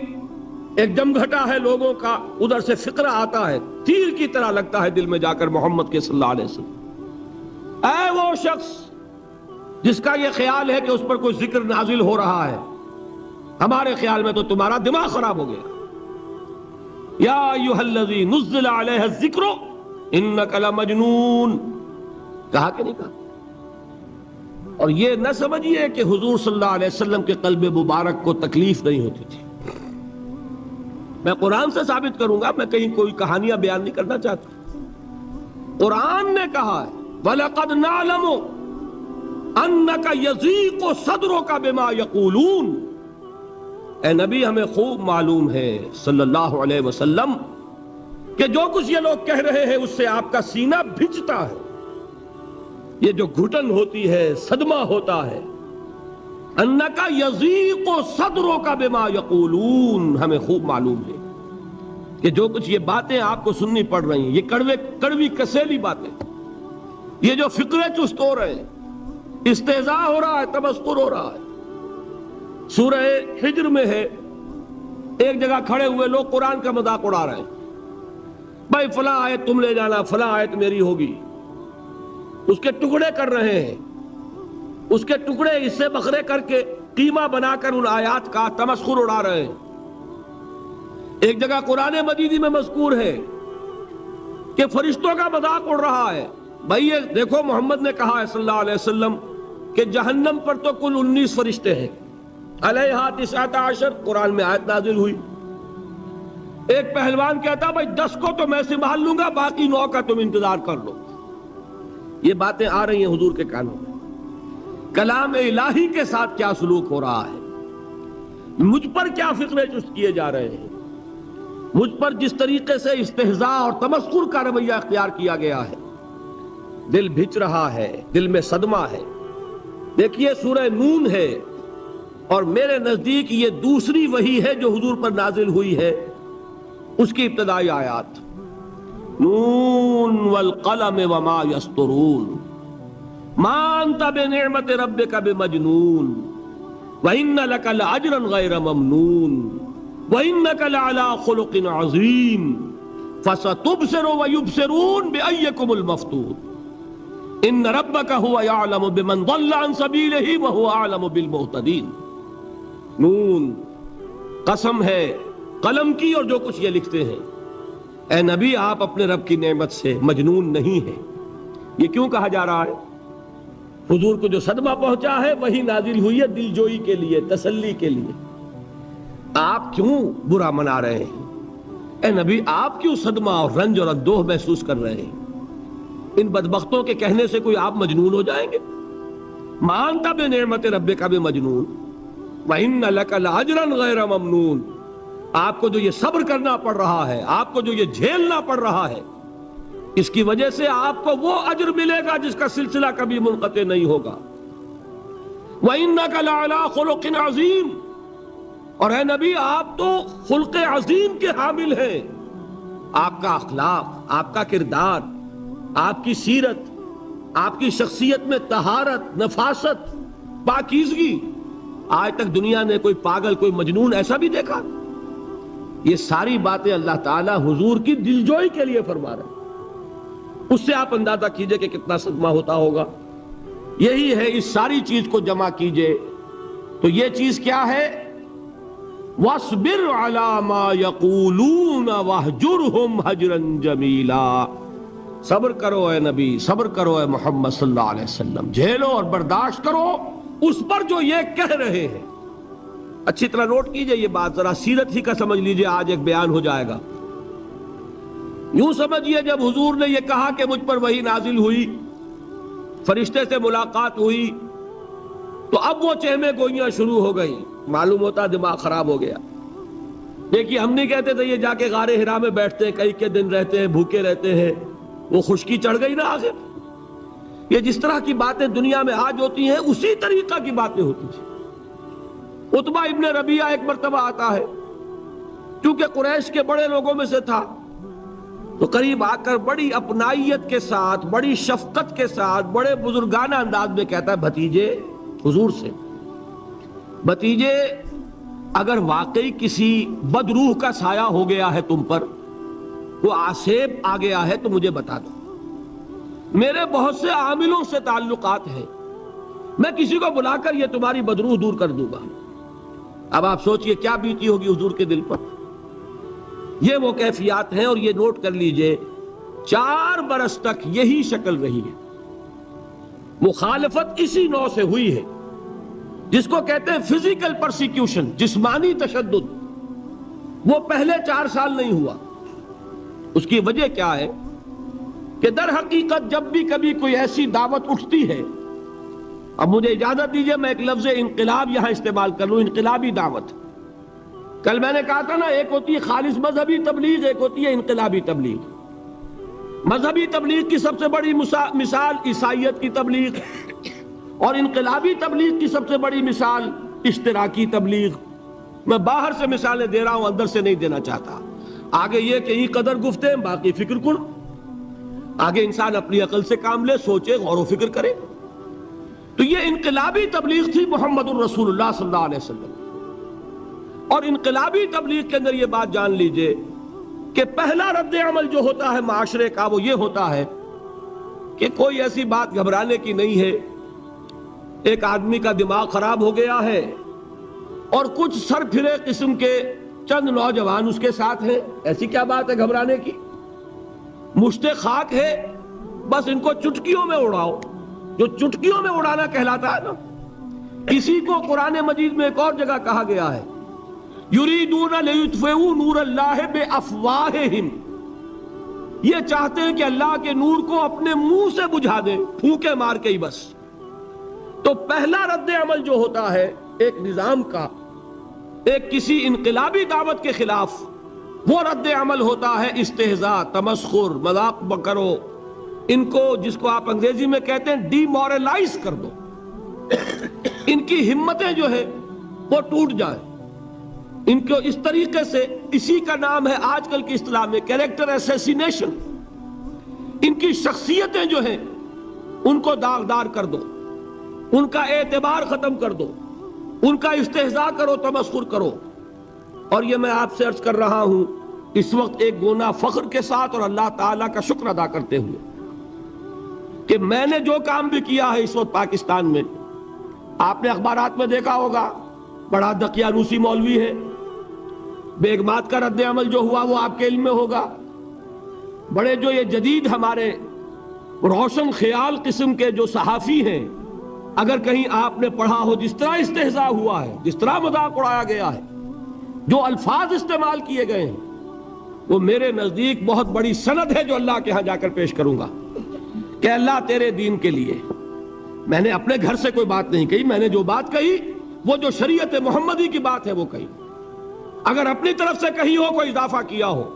ایک جمگھٹا ہے لوگوں کا، ادھر سے فقرہ آتا ہے، تیر کی طرح لگتا ہے دل میں جا کر محمد کے صلی اللہ علیہ وسلم. اے وہ شخص جس کا یہ خیال ہے کہ اس پر کوئی ذکر نازل ہو رہا ہے، ہمارے خیال میں تو تمہارا دماغ خراب ہو گیا. یا ایھا الذی نزل علیہ الذکر انک لمجنون، کہا کہ نہیں کہا؟ اور یہ نہ سمجھیے کہ حضور صلی اللہ علیہ وسلم کے قلب مبارک کو تکلیف نہیں ہوتی تھی. میں قرآن سے ثابت کروں گا، میں کہیں کوئی کہانیاں بیان نہیں کرنا چاہتا. قرآن نے کہا ہے وَلَقَدْ نَعْلَمُ أَنَّكَ يَضِيقُ صَدْرُكَ بِمَا يَقُولُونَ. اے نبی ہمیں خوب معلوم ہے صلی اللہ علیہ وسلم کہ جو کچھ یہ لوگ کہہ رہے ہیں اس سے آپ کا سینہ بھجتا ہے. یہ جو گھٹن ہوتی ہے، صدمہ ہوتا ہے. انَّكَ يَضِيقُ صَدْرُكَ بِمَا يَقُولُونَ. ہمیں خوب معلوم ہے کہ جو کچھ یہ باتیں آپ کو سننی پڑ رہی ہیں، یہ کڑوی کسیلی باتیں، یہ جو فقرے چست ہو رہے ہیں، استہزاء ہو رہا ہے، تمسخر ہو رہا ہے. سورہ حجر میں ہے، ایک جگہ کھڑے ہوئے لوگ قرآن کا مذاق اڑا رہے ہیں. بھائی فلاں آیت تم لے جانا، فلاں آیت میری ہوگی. اس کے ٹکڑے کر رہے ہیں، اس کے ٹکڑے حصے بکھرے کر کے قیمہ بنا کر ان آیات کا تمسخر اڑا رہے ہیں. ایک جگہ قرآن مجیدی میں مذکور ہے کہ فرشتوں کا مذاق اڑ رہا ہے. بھائی یہ دیکھو محمد نے کہا ہے صلی اللہ علیہ وسلم کہ جہنم پر تو کل 19 فرشتے ہیں، علیہا 19 قرآن میں آیت نازل ہوئی. ایک پہلوان کہتا بھائی 10 کو تو میں سنبھال لوں گا، باقی 9 کا تم انتظار کر لو. یہ باتیں آ رہی ہیں حضور کے کانوں میں. کلام الہی کے ساتھ کیا سلوک ہو رہا ہے، مجھ پر کیا فقرے چست کیے جا رہے ہیں، مجھ پر جس طریقے سے استہزاء اور تمسخر کا رویہ اختیار کیا گیا ہے. دل بھج رہا ہے، دل میں صدمہ ہے. دیکھیے سورہ نون ہے، اور میرے نزدیک یہ دوسری وحی ہے جو حضور پر نازل ہوئی ہے. اس کی ابتدائی آیات نون والقلم وما یسطرون ما انت بنعمت ربک بمجنون وان لک لاجرا غیر ممنون وانک لعلی خلق عظیم فستبصر ویبصرون بأیکم المفتون ان ربک هو یعلم بمن ضل عن سبیلہ وهو اعلم بالمہتدین. نون قسم ہے قلم کی اور جو کچھ یہ لکھتے ہیں. اے نبی آپ اپنے رب کی نعمت سے مجنون نہیں ہیں. یہ کیوں کہا جا رہا ہے؟ حضور کو جو صدمہ پہنچا ہے وہی نازل ہوئی ہے دل جوئی کے لیے، تسلی کے لیے. آپ کیوں برا منا رہے ہیں؟ اے نبی آپ کیوں صدمہ اور رنج اور اندوہ محسوس کر رہے ہیں؟ ان بدبختوں کے کہنے سے کوئی آپ مجنون ہو جائیں گے؟ مانتا بے نعمت رب کا بھی مجنون وَإِنَّ لَكَ لَأَجْرًا غَيْرَ مَمْنُونَ. آپ کو جو یہ صبر کرنا پڑ رہا ہے، آپ کو جو یہ جھیلنا پڑ رہا ہے، اس کی وجہ سے آپ کو وہ اجر ملے گا جس کا سلسلہ کبھی منقطع نہیں ہوگا. وَإِنَّكَ لَعَلَىٰ خُلُقٍ عَظِيمٍ. اور اے نبی آپ تو خلق عظیم کے حامل ہیں. آپ کا اخلاق، آپ کا کردار، آپ کی سیرت، آپ کی شخصیت میں طہارت، نفاست، پاکیزگی، آج تک دنیا نے کوئی پاگل، کوئی مجنون ایسا بھی دیکھا؟ یہ ساری باتیں اللہ تعالیٰ حضور کی دلجوئی کے لیے فرما رہے ہیں. اس سے آپ اندازہ کیجئے کہ کتنا صدمہ ہوتا ہوگا. یہی ہے، اس ساری چیز کو جمع کیجئے تو یہ چیز کیا ہے؟ وَاصْبِرْ عَلَىٰ مَا يَقُولُونَ وَاهْجُرْهُمْ هَجْرًا جَمِيلًا. صبر کرو اے نبی، صبر کرو اے محمد صلی اللہ علیہ وسلم، جھیلو اور برداشت کرو اس پر جو یہ کہہ رہے ہیں. اچھی طرح نوٹ کیجئے یہ بات، ذرا سیرت ہی کا سمجھ لیجئے، آج ایک بیان ہو جائے گا. یوں سمجھیے جب حضور نے یہ کہا کہ مجھ پر وحی نازل ہوئی، فرشتے سے ملاقات ہوئی، تو اب وہ چہمے گوئیاں شروع ہو گئی. معلوم ہوتا دماغ خراب ہو گیا. دیکھیے ہم نہیں کہتے تھے یہ جا کے غار حرا میں بیٹھتے ہیں، کئی کے دن رہتے ہیں، بھوکے رہتے ہیں، وہ خشکی چڑھ گئی نا. آخر یہ جس طرح کی باتیں دنیا میں آج ہوتی ہیں اسی طریقہ کی باتیں ہوتی تھیں. عتبہ ابن ربیعہ ایک مرتبہ آتا ہے، کیونکہ قریش کے بڑے لوگوں میں سے تھا، تو قریب آ کر بڑی اپنائیت کے ساتھ، بڑی شفقت کے ساتھ، بڑے بزرگانہ انداز میں کہتا ہے بھتیجے، حضور سے، بھتیجے اگر واقعی کسی بدروح کا سایہ ہو گیا ہے تم پر، وہ آسیب آ گیا ہے تو مجھے بتا دو. میرے بہت سے عاملوں سے تعلقات ہیں، میں کسی کو بلا کر یہ تمہاری بدروح دور کر دوں گا. اب آپ سوچئے کیا بیتی ہوگی حضور کے دل پر. یہ وہ کیفیات ہیں، اور یہ نوٹ کر لیجئے 4 برس تک یہی شکل رہی ہے. مخالفت اسی نوع سے ہوئی ہے جس کو کہتے ہیں فزیکل پرسیکیوشن، جسمانی تشدد، وہ پہلے 4 سال نہیں ہوا۔ اس کی وجہ کیا ہے کہ در حقیقت جب بھی کبھی کوئی ایسی دعوت اٹھتی ہے، اب مجھے اجازت دیجئے میں ایک لفظ انقلاب یہاں استعمال کر لوں، انقلابی دعوت۔ کل میں نے کہا تھا نا، ایک ہوتی ہے خالص مذہبی تبلیغ، ایک ہوتی ہے انقلابی تبلیغ۔ مذہبی تبلیغ کی سب سے بڑی مثال عیسائیت کی تبلیغ، اور انقلابی تبلیغ کی سب سے بڑی مثال اشتراکی تبلیغ۔ میں باہر سے مثالیں دے رہا ہوں، اندر سے نہیں دینا چاہتا۔ آگے یہ کہ یہ قدر گفتیں باقی فکر کن، آگے انسان اپنی عقل سے کام لے، سوچے، غور و فکر کرے۔ تو یہ انقلابی تبلیغ تھی محمد الرسول اللہ صلی اللہ علیہ وسلم۔ اور انقلابی تبلیغ کے اندر یہ بات جان لیجئے کہ پہلا رد عمل جو ہوتا ہے معاشرے کا وہ یہ ہوتا ہے کہ کوئی ایسی بات گھبرانے کی نہیں ہے، ایک آدمی کا دماغ خراب ہو گیا ہے اور کچھ سر پھرے قسم کے چند نوجوان اس کے ساتھ ہیں، ایسی کیا بات ہے گھبرانے کی؟ مشت خاک ہے، بس ان کو چٹکیوں میں اڑاؤ۔ جو چٹکیوں میں اڑانا کہلاتا ہے نا، اسی کو قرآن مجید میں ایک اور جگہ کہا گیا ہے، یریدون لیطفئوا نور اللہ بافواہہم، یہ چاہتے ہیں کہ اللہ کے نور کو اپنے منہ سے بجھا دیں، پھونکے مار کے ہی بس۔ تو پہلا رد عمل جو ہوتا ہے ایک نظام کا، ایک کسی انقلابی دعوت کے خلاف، وہ رد عمل ہوتا ہے استہزاء، تمسخر، مذاق کرو، ان کو جس کو آپ انگریزی میں کہتے ہیں ڈی مورلائز کر دو، ان کی ہمتیں جو ہے وہ ٹوٹ جائیں، ان کو اس طریقے سے، اسی کا نام ہے آج کل کی اصطلاح میں کیریکٹر اسیسینیشن، ان کی شخصیتیں جو ہیں ان کو داغدار کر دو، ان کا اعتبار ختم کر دو، ان کا استہزاء کرو، تمسخر کرو۔ اور یہ میں آپ سے عرض کر رہا ہوں اس وقت ایک گونا فخر کے ساتھ اور اللہ تعالیٰ کا شکر ادا کرتے ہوئے کہ میں نے جو کام بھی کیا ہے اس وقت پاکستان میں، آپ نے اخبارات میں دیکھا ہوگا، بڑا دقیانوسی مولوی ہے، بیگمات کا رد عمل جو ہوا وہ آپ کے علم میں ہوگا، بڑے جو یہ جدید ہمارے روشن خیال قسم کے جو صحافی ہیں، اگر کہیں آپ نے پڑھا ہو جس طرح استہزاء ہوا ہے، جس طرح مذاق اڑایا گیا ہے، جو الفاظ استعمال کیے گئے ہیں، وہ میرے نزدیک بہت بڑی سند ہے جو اللہ کے ہاں جا کر پیش کروں گا کہ اللہ تیرے دین کے لیے، میں نے اپنے گھر سے کوئی بات نہیں کہی، میں نے جو بات کہی وہ جو شریعت محمدی کی بات ہے وہ کہی، اگر اپنی طرف سے کہی ہو، کوئی اضافہ کیا ہو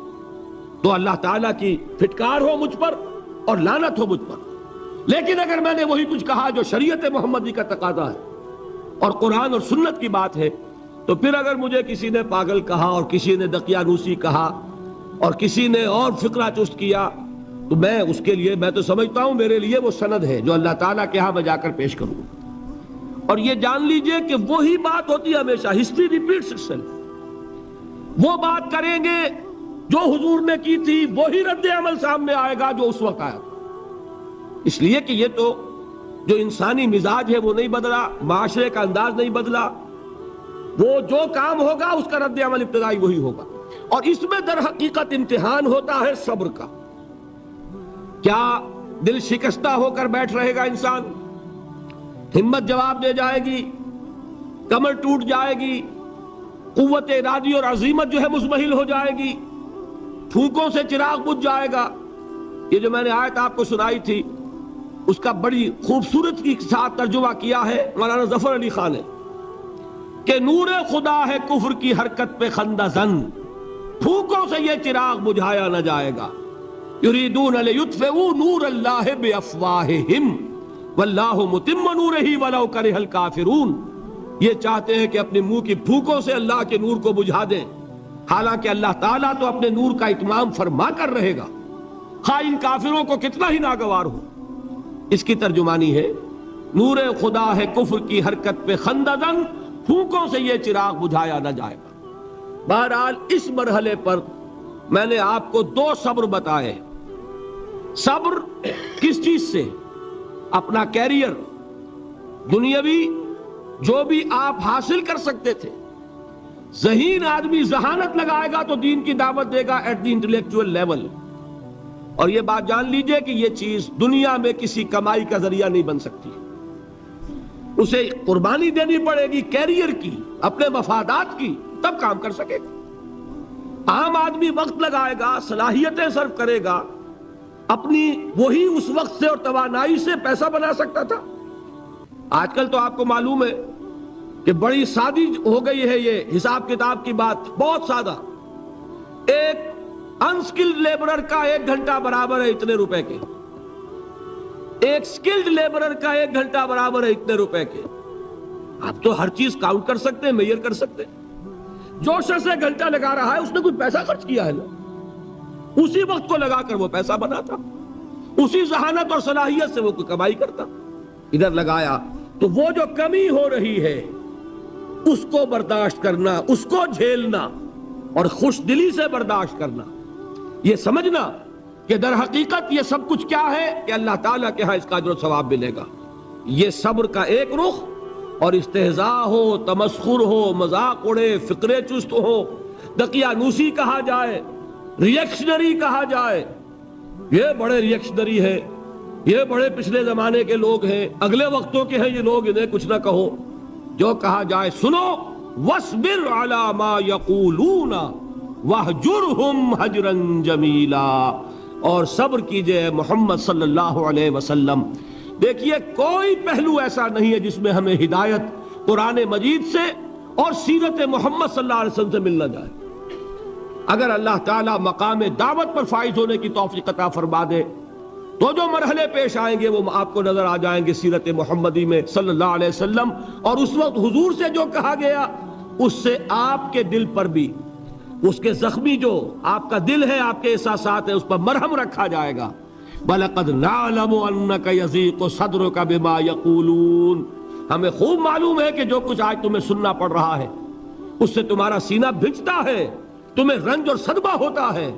تو اللہ تعالیٰ کی پھٹکار ہو مجھ پر اور لعنت ہو مجھ پر۔ لیکن اگر میں نے وہی کچھ کہا جو شریعت محمدی کا تقاضا ہے اور قرآن اور سنت کی بات ہے، تو پھر اگر مجھے کسی نے پاگل کہا اور کسی نے دقیانوسی کہا اور کسی نے اور فقرہ چست کیا، تو میں اس کے لیے، میں تو سمجھتا ہوں میرے لیے وہ سند ہے جو اللہ تعالیٰ کے ہاں میں جا کر پیش کروں۔ اور یہ جان لیجئے کہ وہی بات ہوتی ہے ہمیشہ، ہسٹری ریپیٹس اٹسیلف، وہ بات کریں گے جو حضور نے کی تھی، وہی رد عمل سامنے آئے گا جو اس وقت آیا تھا۔ اس لیے کہ یہ تو جو انسانی مزاج ہے وہ نہیں بدلا، معاشرے کا انداز نہیں بدلا، وہ جو کام ہوگا اس کا رد عمل ابتدائی وہی ہوگا۔ اور اس میں در حقیقت امتحان ہوتا ہے صبر کا۔ کیا دل شکستہ ہو کر بیٹھ رہے گا انسان؟ ہمت جواب دے جائے گی، کمر ٹوٹ جائے گی، قوت ارادی اور عزیمت جو ہے مزمحل ہو جائے گی، پھونکوں سے چراغ بجھ جائے گا۔ یہ جو میں نے آیت آپ کو سنائی تھی اس کا بڑی خوبصورت کے ساتھ ترجمہ کیا ہے مولانا ظفر علی خان نے کہ نور خدا ہے کفر کی حرکت پہ خندہ زن، پھونکوں سے یہ چراغ بجھایا نہ جائے گا۔ یریدون لیطفئوا نور اللہ بافواہہم واللہ متم نورہ ولو کرہ الکافرون، یہ چاہتے ہیں کہ اپنے منہ کی پھونکوں سے اللہ کے نور کو بجھا دیں، حالانکہ اللہ تعالیٰ تو اپنے نور کا اتمام فرما کر رہے گا، خواہ ان کافروں کو کتنا ہی ناگوار ہو۔ اس کی ترجمانی ہے نور خدا ہے کفر کی حرکت پہ خندہ زن، پھونکوں سے یہ چراغ بجھایا نہ جائے گا۔ بہرحال اس مرحلے پر میں نے آپ کو 2 صبر بتائے۔ صبر کس چیز سے؟ اپنا کیریئر دنیاوی جو بھی آپ حاصل کر سکتے تھے، ذہین آدمی ذہانت لگائے گا تو دین کی دعوت دے گا ایٹ دی انٹلیکچوئل لیول، اور یہ بات جان لیجئے کہ یہ چیز دنیا میں کسی کمائی کا ذریعہ نہیں بن سکتی، اسے قربانی دینی پڑے گی کیریئر کی، اپنے مفادات کی، تب کام کر سکے گا۔ عام آدمی وقت لگائے گا، صلاحیتیں صرف کرے گا، اپنی وہی اس وقت سے اور توانائی سے پیسہ بنا سکتا تھا۔ آج کل تو آپ کو معلوم ہے کہ بڑی سادی ہو گئی ہے یہ حساب کتاب کی بات، بہت سادہ۔ ایک انسکلڈ لیبرر کا 1 گھنٹہ برابر ہے اتنے روپے کے، ایک سکلڈ لیبرر کا 1 گھنٹہ برابر ہے اتنے روپے کے۔ آپ تو ہر چیز کاؤنٹ کر سکتے ہیں، میئر کر سکتے ہیں۔ جو شخص 1 گھنٹہ لگا رہا ہے اس نے کوئی پیسہ خرچ کیا ہے نا، اسی وقت کو لگا کر وہ پیسہ بناتا، اسی ذہانت اور صلاحیت سے وہ کوئی کمائی کرتا۔ ادھر لگایا تو وہ جو کمی ہو رہی ہے اس کو برداشت کرنا، اس کو جھیلنا اور خوش دلی سے برداشت کرنا، یہ سمجھنا کہ در حقیقت یہ سب کچھ کیا ہے کہ اللہ تعالیٰ کے ہاں اس کا اجر و ثواب ملے گا۔ یہ صبر کا ایک رخ، اور استہزاء ہو، تمسخر ہو، مذاق اڑے، فقرے چست ہو، دقیانوسی کہا جائے، ریئیکشنری کہا جائے، یہ بڑے ریئیکشنری ہے، یہ بڑے پچھلے زمانے کے لوگ ہیں، اگلے وقتوں کے ہیں یہ لوگ، انہیں کچھ نہ کہو۔ جو کہا جائے سنو، وَاصْبِرْ عَلَى مَا يَقُولُونَ وَاهْجُرْهُمْ هَجْرًا جَمِيلًا، اور صبر کیجئے محمد صلی اللہ علیہ وسلم۔ دیکھیے کوئی پہلو ایسا نہیں ہے جس میں ہمیں ہدایت قرآن مجید سے اور سیرت محمد صلی اللہ علیہ وسلم سے مل نہ جائے۔ اگر اللہ تعالیٰ مقام دعوت پر فائز ہونے کی توفیق عطا فرما دے تو جو مرحلے پیش آئیں گے وہ آپ کو نظر آ جائیں گے سیرت محمدی میں صلی اللہ علیہ وسلم، اور اس وقت حضور سے جو کہا گیا اس سے آپ کے دل پر بھی، اس کے زخمی جو آپ کا دل ہے، آپ کے احساسات ہیں، اس پر مرہم رکھا جائے گا۔ وَلَقَدْ نَعْلَمُ أَنَّكَ يَضِيقُ صَدْرُكَ بِمَا يَقُولُونَ، ہمیں خوب معلوم ہے کہ جو کچھ آج تمہیں سننا پڑ رہا ہے اس سے تمہارا سینہ بھجتا ہے، تمہیں رنج اور صدمہ ہوتا ہے،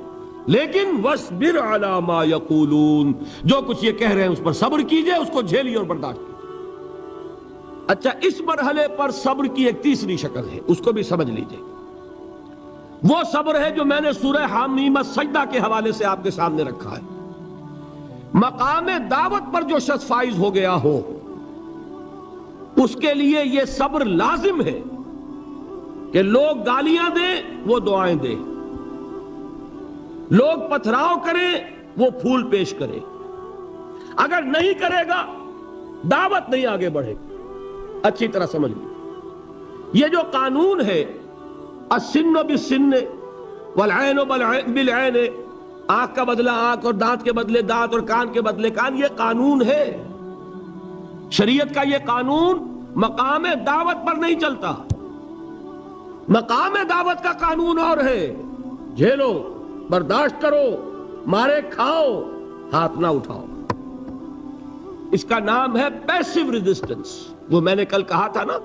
لیکن وَاصْبِرْ عَلَى مَا يَقُولُونَ، جو کچھ یہ کہہ رہے ہیں اس پر صبر کیجئے، اس کو جھیلیے اور برداشت کیجئے۔ اچھا، اس مرحلے پر صبر کی ایک تیسری شکل ہے، اس کو بھی سمجھ لیجئے۔ وہ صبر ہے جو میں نے سورہ حامیم السجدہ کے حوالے سے آپ کے سامنے رکھا ہے۔ مقام دعوت پر جو شخص فائز ہو گیا ہو اس کے لیے یہ صبر لازم ہے کہ لوگ گالیاں دیں وہ دعائیں دیں، لوگ پتھراؤ کریں وہ پھول پیش کرے، اگر نہیں کرے گا دعوت نہیں آگے بڑھے گی۔ اچھی طرح سمجھ لیں، یہ جو قانون ہے السن بالسن والعین بالعین، آنکھ کا بدلہ آنکھ اور دانت کے بدلے دانت اور کان کے بدلے کان، یہ قانون ہے شریعت کا۔ یہ قانون مقام دعوت پر نہیں چلتا، مقام دعوت کا قانون اور ہے، جھیلو، برداشت کرو، مارے کھاؤ، ہاتھ نہ اٹھاؤ۔ اس کا نام ہے پیسو ریزسٹنس۔ وہ میں نے کل کہا تھا نا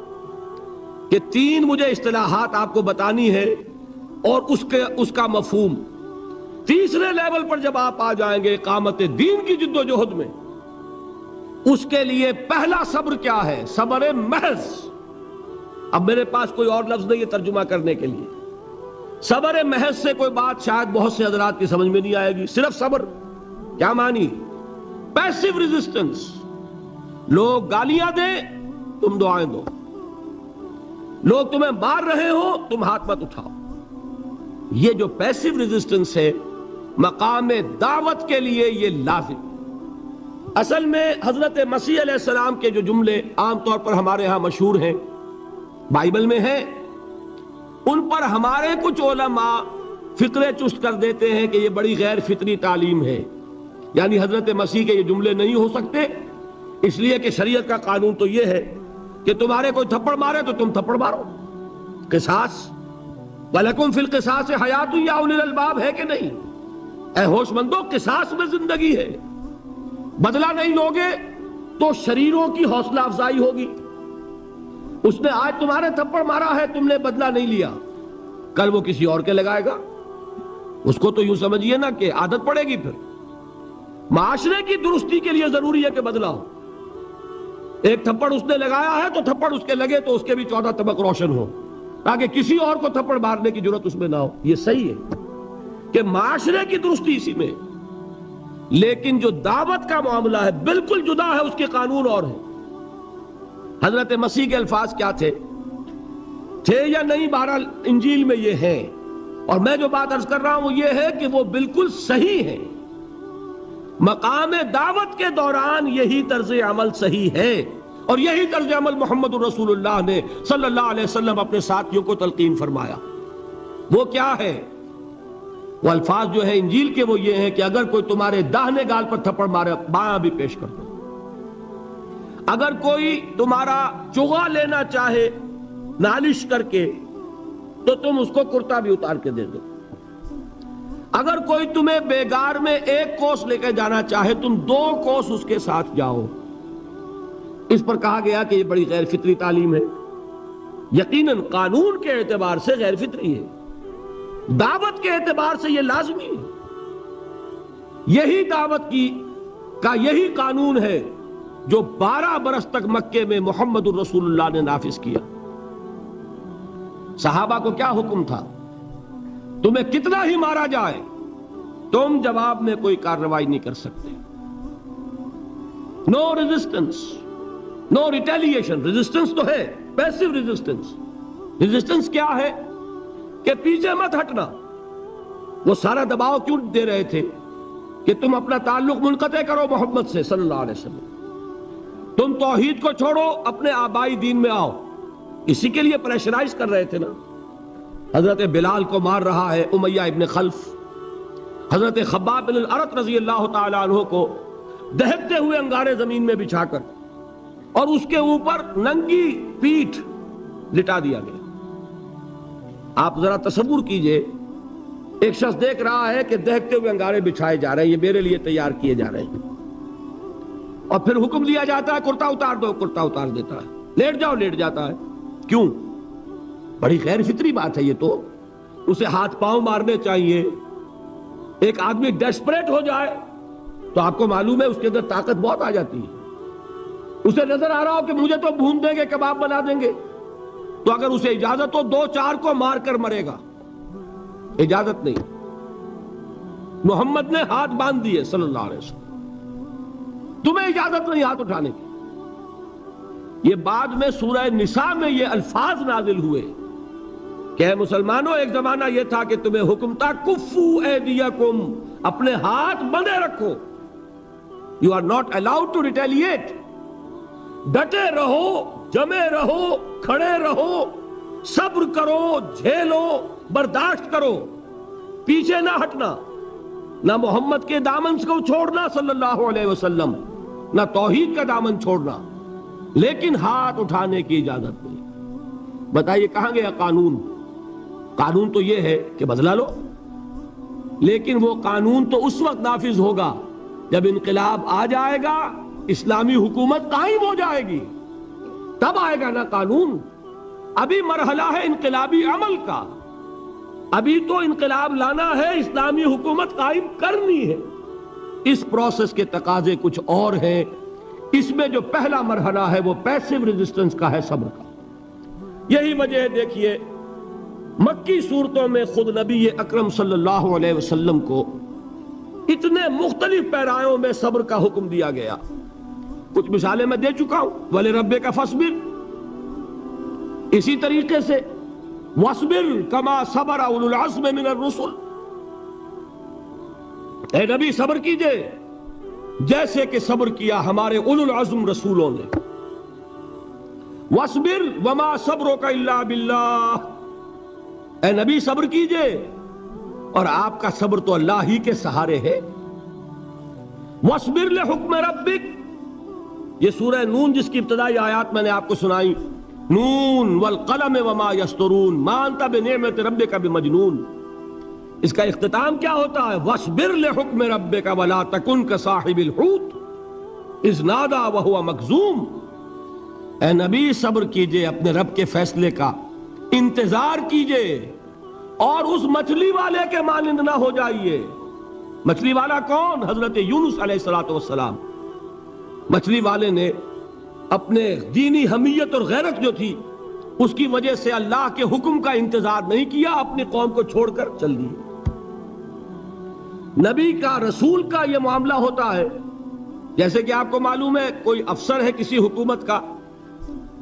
کہ 3 مجھے اصطلاحات آپ کو بتانی ہے اور اس کا مفہوم۔ تیسرے لیول پر جب آپ آ جائیں گے اقامت دین کی جد و جہد میں، اس کے لیے پہلا صبر کیا ہے؟ صبر محض۔ اب میرے پاس کوئی اور لفظ نہیں ہے ترجمہ کرنے کے لیے۔ صبر محض سے کوئی بات شاید بہت سے حضرات کی سمجھ میں نہیں آئے گی۔ صرف صبر کیا معنی؟ Passive resistance. لوگ گالیاں دیں تم دعائیں دو، لوگ تمہیں مار رہے ہو تم ہاتھ مت اٹھاؤ۔ یہ جو پیسو ریزسٹنس ہے مقام دعوت کے لیے یہ لازم۔ اصل میں حضرت مسیح علیہ السلام کے جو جملے عام طور پر ہمارے ہاں مشہور ہیں، بائبل میں ہیں، ان پر ہمارے کچھ علماء فطرے چست کر دیتے ہیں کہ یہ بڑی غیر فطری تعلیم ہے، یعنی حضرت مسیح کے یہ جملے نہیں ہو سکتے، اس لیے کہ شریعت کا قانون تو یہ ہے کہ تمہارے کوئی تھپڑ مارے تو تم تھپڑ مارو۔ قصاص، وَلَكُمْ فِي الْقِصَاصِ حَيَاتٌ يَا أُولِي الْأَلْبَابِ، ہے کہ نہیں؟ اے ہوش مندو، قصاص میں زندگی ہے، بدلہ نہیں لوگے تو شریروں کی حوصلہ افزائی ہوگی۔ اس نے آج تمہارے تھپڑ مارا ہے، تم نے بدلہ نہیں لیا، کل وہ کسی اور کے لگائے گا، اس کو تو یوں سمجھیے نا کہ عادت پڑے گی۔ پھر معاشرے کی درستی کے لیے ضروری ہے کہ بدلہ ہو۔ ایک تھپڑ اس نے لگایا ہے تو تھپڑ اس کے لگے تو اس کے بھی 14 طبق روشن ہو، تاکہ کسی اور کو تھپڑ مارنے کی ضرورت اس میں نہ ہو۔ یہ صحیح ہے کہ معاشرے کی درستی اسی میں، لیکن جو دعوت کا معاملہ ہے بالکل جدا ہے، اس کے قانون اور ہیں۔ حضرت مسیح کے الفاظ کیا تھے یا نہیں، بہرحال انجیل میں یہ ہے، اور میں جو بات عرض کر رہا ہوں وہ یہ ہے کہ وہ بالکل صحیح ہے۔ مقام دعوت کے دوران یہی طرز عمل صحیح ہے، اور یہی طرز عمل محمد رسول اللہ نے صلی اللہ علیہ وسلم اپنے ساتھیوں کو تلقین فرمایا۔ وہ کیا ہے؟ وہ الفاظ جو ہے انجیل کے وہ یہ ہیں کہ اگر کوئی تمہارے داہنے گال پر تھپڑ مارے بایاں بھی پیش کر دو، اگر کوئی تمہارا چغا لینا چاہے نالش کر کے تو تم اس کو کرتا بھی اتار کے دے دو، اگر کوئی تمہیں بیگار میں 1 کوس لے کے جانا چاہے تم 2 کوس اس کے ساتھ جاؤ۔ اس پر کہا گیا کہ یہ بڑی غیر فطری تعلیم ہے، یقیناً قانون کے اعتبار سے غیر فطری ہے، دعوت کے اعتبار سے یہ لازمی ہے۔ یہی دعوت کا یہی قانون ہے جو 12 برس تک مکے میں محمد الرسول اللہ نے نافذ کیا۔ صحابہ کو کیا حکم تھا؟ تمہیں کتنا ہی مارا جائے تم جواب میں کوئی کارروائی نہیں کر سکتے۔ نو ریزسٹنس، نو ریٹیلیشن۔ ریزسٹنس تو ہے، پیسو ریزسٹنس۔ ریزسٹنس کیا ہے؟ کہ پیچھے مت ہٹنا۔ وہ سارا دباؤ کیوں دے رہے تھے؟ کہ تم اپنا تعلق منقطع کرو محمد سے صلی اللہ علیہ وسلم، تم توحید کو چھوڑو، اپنے آبائی دین میں آؤ۔ اسی کے لیے پریشرائز کر رہے تھے نا۔ حضرت بلال کو مار رہا ہے امیہ ابن خلف، حضرت خباب بن الارت رضی اللہ تعالیٰ عنہ کو دہکتے ہوئے انگارے زمین میں بچھا کر اور اس کے اوپر ننگی پیٹھ لٹا دیا گیا۔ آپ ذرا تصور کیجئے، ایک شخص دیکھ رہا ہے کہ دہکتے ہوئے انگارے بچھائے جا رہے ہیں، یہ میرے لیے تیار کیے جا رہے ہیں، اور پھر حکم دیا جاتا ہے کرتا اتار دو، کرتا اتار دیتا ہے، لیٹ جاؤ، لیٹ جاتا ہے۔ کیوں؟ بڑی غیر فطری بات ہے یہ تو۔ اسے ہاتھ پاؤں مارنے چاہیے۔ ایک آدمی ڈیسپریٹ ہو جائے تو آپ کو معلوم ہے اس کے اندر طاقت بہت آ جاتی ہے۔ اسے نظر آ رہا ہو کہ مجھے تو بھون دیں گے، کباب بنا دیں گے، تو اگر اسے اجازت ہو 2-4 کو مار کر مرے گا۔ اجازت نہیں۔ محمد نے ہاتھ باندھ دیے صلی اللہ علیہ وسلم، تمہیں اجازت نہیں ہاتھ اٹھانے کی۔ یہ بعد میں سورہ نساء میں یہ الفاظ نازل ہوئے کہ اے مسلمانوں، ایک زمانہ یہ تھا کہ تمہیں حکم تھا کفو ایدیکم، اپنے ہاتھ بندھے رکھو، you are not allowed to retaliate. ڈٹے رہو، جمے رہو، کھڑے رہو، صبر کرو، جھیلو، برداشت کرو، پیچھے نہ ہٹنا، نہ محمد کے دامن کو چھوڑنا صلی اللہ علیہ وسلم، نہ توحید کا دامن چھوڑنا، لیکن ہاتھ اٹھانے کی اجازت نہیں۔ بتائیے کہاں گیا قانون؟ قانون تو یہ ہے کہ بدلا لو، لیکن وہ قانون تو اس وقت نافذ ہوگا جب انقلاب آ جائے گا، اسلامی حکومت قائم ہو جائے گی، تب آئے گا نا قانون۔ ابھی مرحلہ ہے انقلابی عمل کا، ابھی تو انقلاب لانا ہے، اسلامی حکومت قائم کرنی ہے۔ اس پروسیس کے تقاضے کچھ اور ہیں۔ اس میں جو پہلا مرحلہ ہے وہ پیسو ریزسٹنس کا ہے، صبر کا۔ یہی وجہ ہے، دیکھیے مکی صورتوں میں خود نبی اکرم صلی اللہ علیہ وسلم کو اتنے مختلف پیرایوں میں صبر کا حکم دیا گیا۔ کچھ مثالیں میں دے چکا ہوں، وَلِرَبِّكَ فَاصْبِرْ، اسی طریقے سے وَاصْبِرْ كَمَا صَبَرَ أُولُو الْعَزْمِ مِنَ الرُّسُلِ، اے نبی صبر کیجئے جیسے کہ صبر کیا ہمارے اولو العزم رسولوں نے۔ وَاصْبِرْ وَمَا صَبْرُكَ إِلَّا بِاللَّهِ، اے نبی صبر کیجئے، اور آپ کا صبر تو اللہ ہی کے سہارے ہے۔ وَاصْبِرْ لِحُکْمِ رَبِّكَ، یہ سورہ نون جس کی ابتدائی آیات میں نے آپ کو سنائی، نون والقلم وما یسطرون ما انت بنعمت ربک بمجنون، اس کا اختتام کیا ہوتا ہے؟ وَاصْبِرْ لِحُکْمِ رَبِّكَ وَلَا تَكُنْ كَصَاحِبِ الْحُوتِ إِذْ نَادَى وَهُوَ مَكْظُومٌ، اے نبی صبر کیجئے اپنے رب کے فیصلے کا، انتظار کیجئے، اور اس مچھلی والے کے مانند نہ ہو جائیے۔ مچھلی والا کون؟ حضرت یونس علیہ السلام۔ مچھلی والے نے اپنے دینی حمیت اور غیرت جو تھی اس کی وجہ سے اللہ کے حکم کا انتظار نہیں کیا، اپنی قوم کو چھوڑ کر چل دی۔ نبی کا رسول کا یہ معاملہ ہوتا ہے، جیسے کہ آپ کو معلوم ہے کوئی افسر ہے کسی حکومت کا،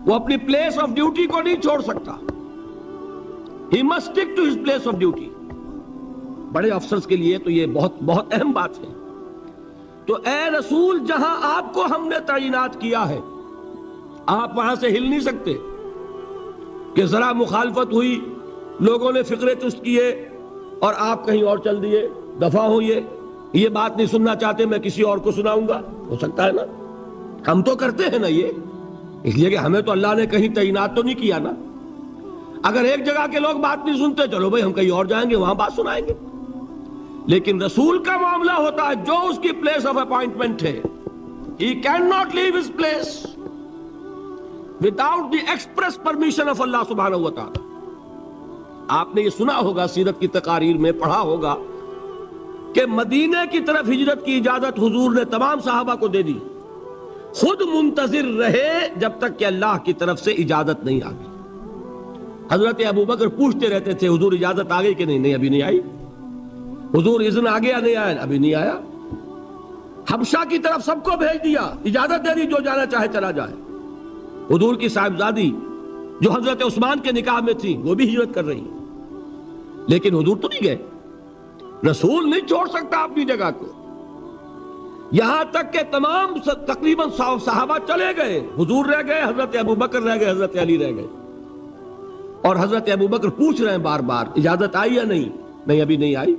وہ اپنی پلیس آف ڈیوٹی کو نہیں چھوڑ سکتا. He must stick to his place of duty. بڑے افسرز کے لیے تو یہ بہت بہت اہم بات ہے. تو اے رسول، جہاں آپ کو ہم نے تعینات کیا ہے آپ وہاں سے ہل نہیں سکتے کہ ذرا مخالفت ہوئی، لوگوں نے فقرے چست کیے اور آپ کہیں اور چل دیے، دفع ہوئیے، یہ بات نہیں سننا چاہتے میں کسی اور کو سناؤں گا. ہو سکتا ہے نا؟ ہم تو کرتے ہیں نا یہ، اس لیے کہ ہمیں تو اللہ نے کہیں تعینات تو نہیں کیا نا. اگر ایک جگہ کے لوگ بات نہیں سنتے، چلو بھائی ہم کہیں اور جائیں گے، وہاں بات سنائیں گے. لیکن رسول کا معاملہ ہوتا ہے جو اس کی پلیس آف اپوائنٹمنٹ ہے، he cannot leave his place without the express permission of Allah سبحانہ و تعالی. آپ نے یہ سنا ہوگا، سیرت کی تقاریر میں پڑھا ہوگا کہ مدینے کی طرف ہجرت کی اجازت حضور نے تمام صحابہ کو دے دی، خود منتظر رہے جب تک کہ اللہ کی طرف سے اجازت نہیں آ گئی. حضرت ابوبکر پوچھتے رہتے تھے حضور اجازت آ گئی کہ نہیں؟ نہیں ابھی نہیں آئی. حضور اذن آ گیا؟ نہیں آیا. ابھی نہیں آیا. حبشہ کی طرف سب کو بھیج دیا، اجازت دے دی جو جانا چاہے چلا جائے. حضور کی صاحبزادی جو حضرت عثمان کے نکاح میں تھی وہ بھی ہجرت کر رہی، لیکن حضور تو نہیں گئے. رسول نہیں چھوڑ سکتا اپنی جگہ کو. یہاں تک کہ تمام تقریباً صحابہ چلے گئے، حضور رہ گئے، حضرت ابوبکر رہ گئے، حضرت علی رہ گئے. اور حضرت ابوبکر پوچھ رہے ہیں بار بار اجازت آئی یا نہیں؟ نہیں ابھی نہیں آئی.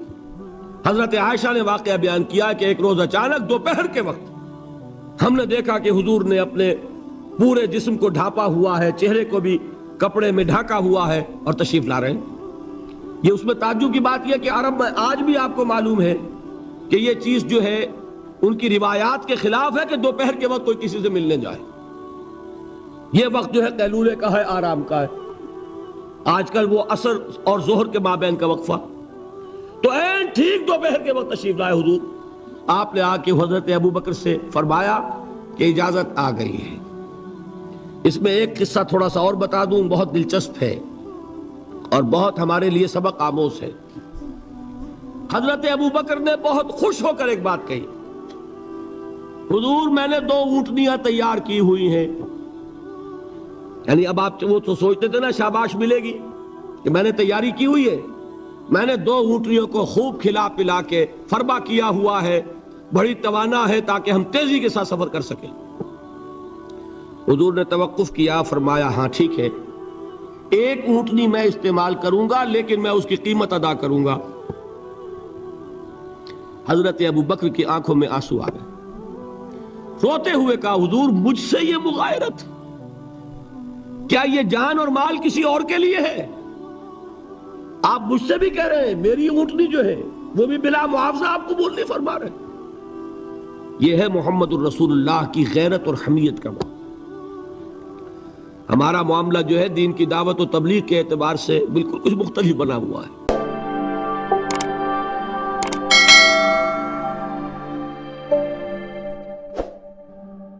حضرت عائشہ نے واقعہ بیان کیا کہ ایک روز اچانک دوپہر کے وقت ہم نے دیکھا کہ حضور نے اپنے پورے جسم کو ڈھانپا ہوا ہے، چہرے کو بھی کپڑے میں ڈھانکا ہوا ہے اور تشریف لا رہے ہیں. یہ اس میں تعجب کی بات یہ کہ عرب میں آج بھی آپ کو معلوم ہے کہ یہ چیز جو ہے ان کی روایات کے خلاف ہے کہ دوپہر کے وقت کوئی کسی سے ملنے جائے. یہ وقت جو ہے قیلولے کا ہے، آرام کا ہے. آج کل وہ عصر اور ظہر کے مابین کا وقفہ. تو این ٹھیک دوپہر کے وقت تشریف لائے حضور. آپ نے آ کے حضرت ابوبکر سے فرمایا کہ اجازت آ گئی ہے. اس میں ایک قصہ تھوڑا سا اور بتا دوں، بہت دلچسپ ہے اور بہت ہمارے لیے سبق آموز ہے. حضرت ابوبکر نے بہت خوش ہو کر ایک بات کہی، حضور میں نے 2 اونٹنیاں تیار کی ہوئی ہیں. یعنی اب آپ وہ تو سوچتے تھے نا شاباش ملے گی کہ میں نے تیاری کی ہوئی ہے. میں نے 2 اونٹنیوں کو خوب کھلا پلا کے فربا کیا ہوا ہے، بڑی توانا ہے تاکہ ہم تیزی کے ساتھ سفر کر سکیں. حضور نے توقف کیا، فرمایا ہاں ٹھیک ہے، 1 اونٹنی میں استعمال کروں گا لیکن میں اس کی قیمت ادا کروں گا. حضرت ابوبکر کی آنکھوں میں آنسو آ گئے. روتے ہوئے کہا حضور مجھ سے یہ مغایرت، کیا یہ جان اور مال کسی اور کے لیے ہے؟ آپ مجھ سے بھی کہہ رہے ہیں میری اونٹنی جو ہے وہ بھی بلا معاوضہ آپ قبول نہیں فرما رہے. یہ ہے محمد الرسول اللہ کی غیرت اور حمیت کا معاملہ. ہمارا معاملہ جو ہے دین کی دعوت و تبلیغ کے اعتبار سے بالکل کچھ مختلف بنا ہوا ہے.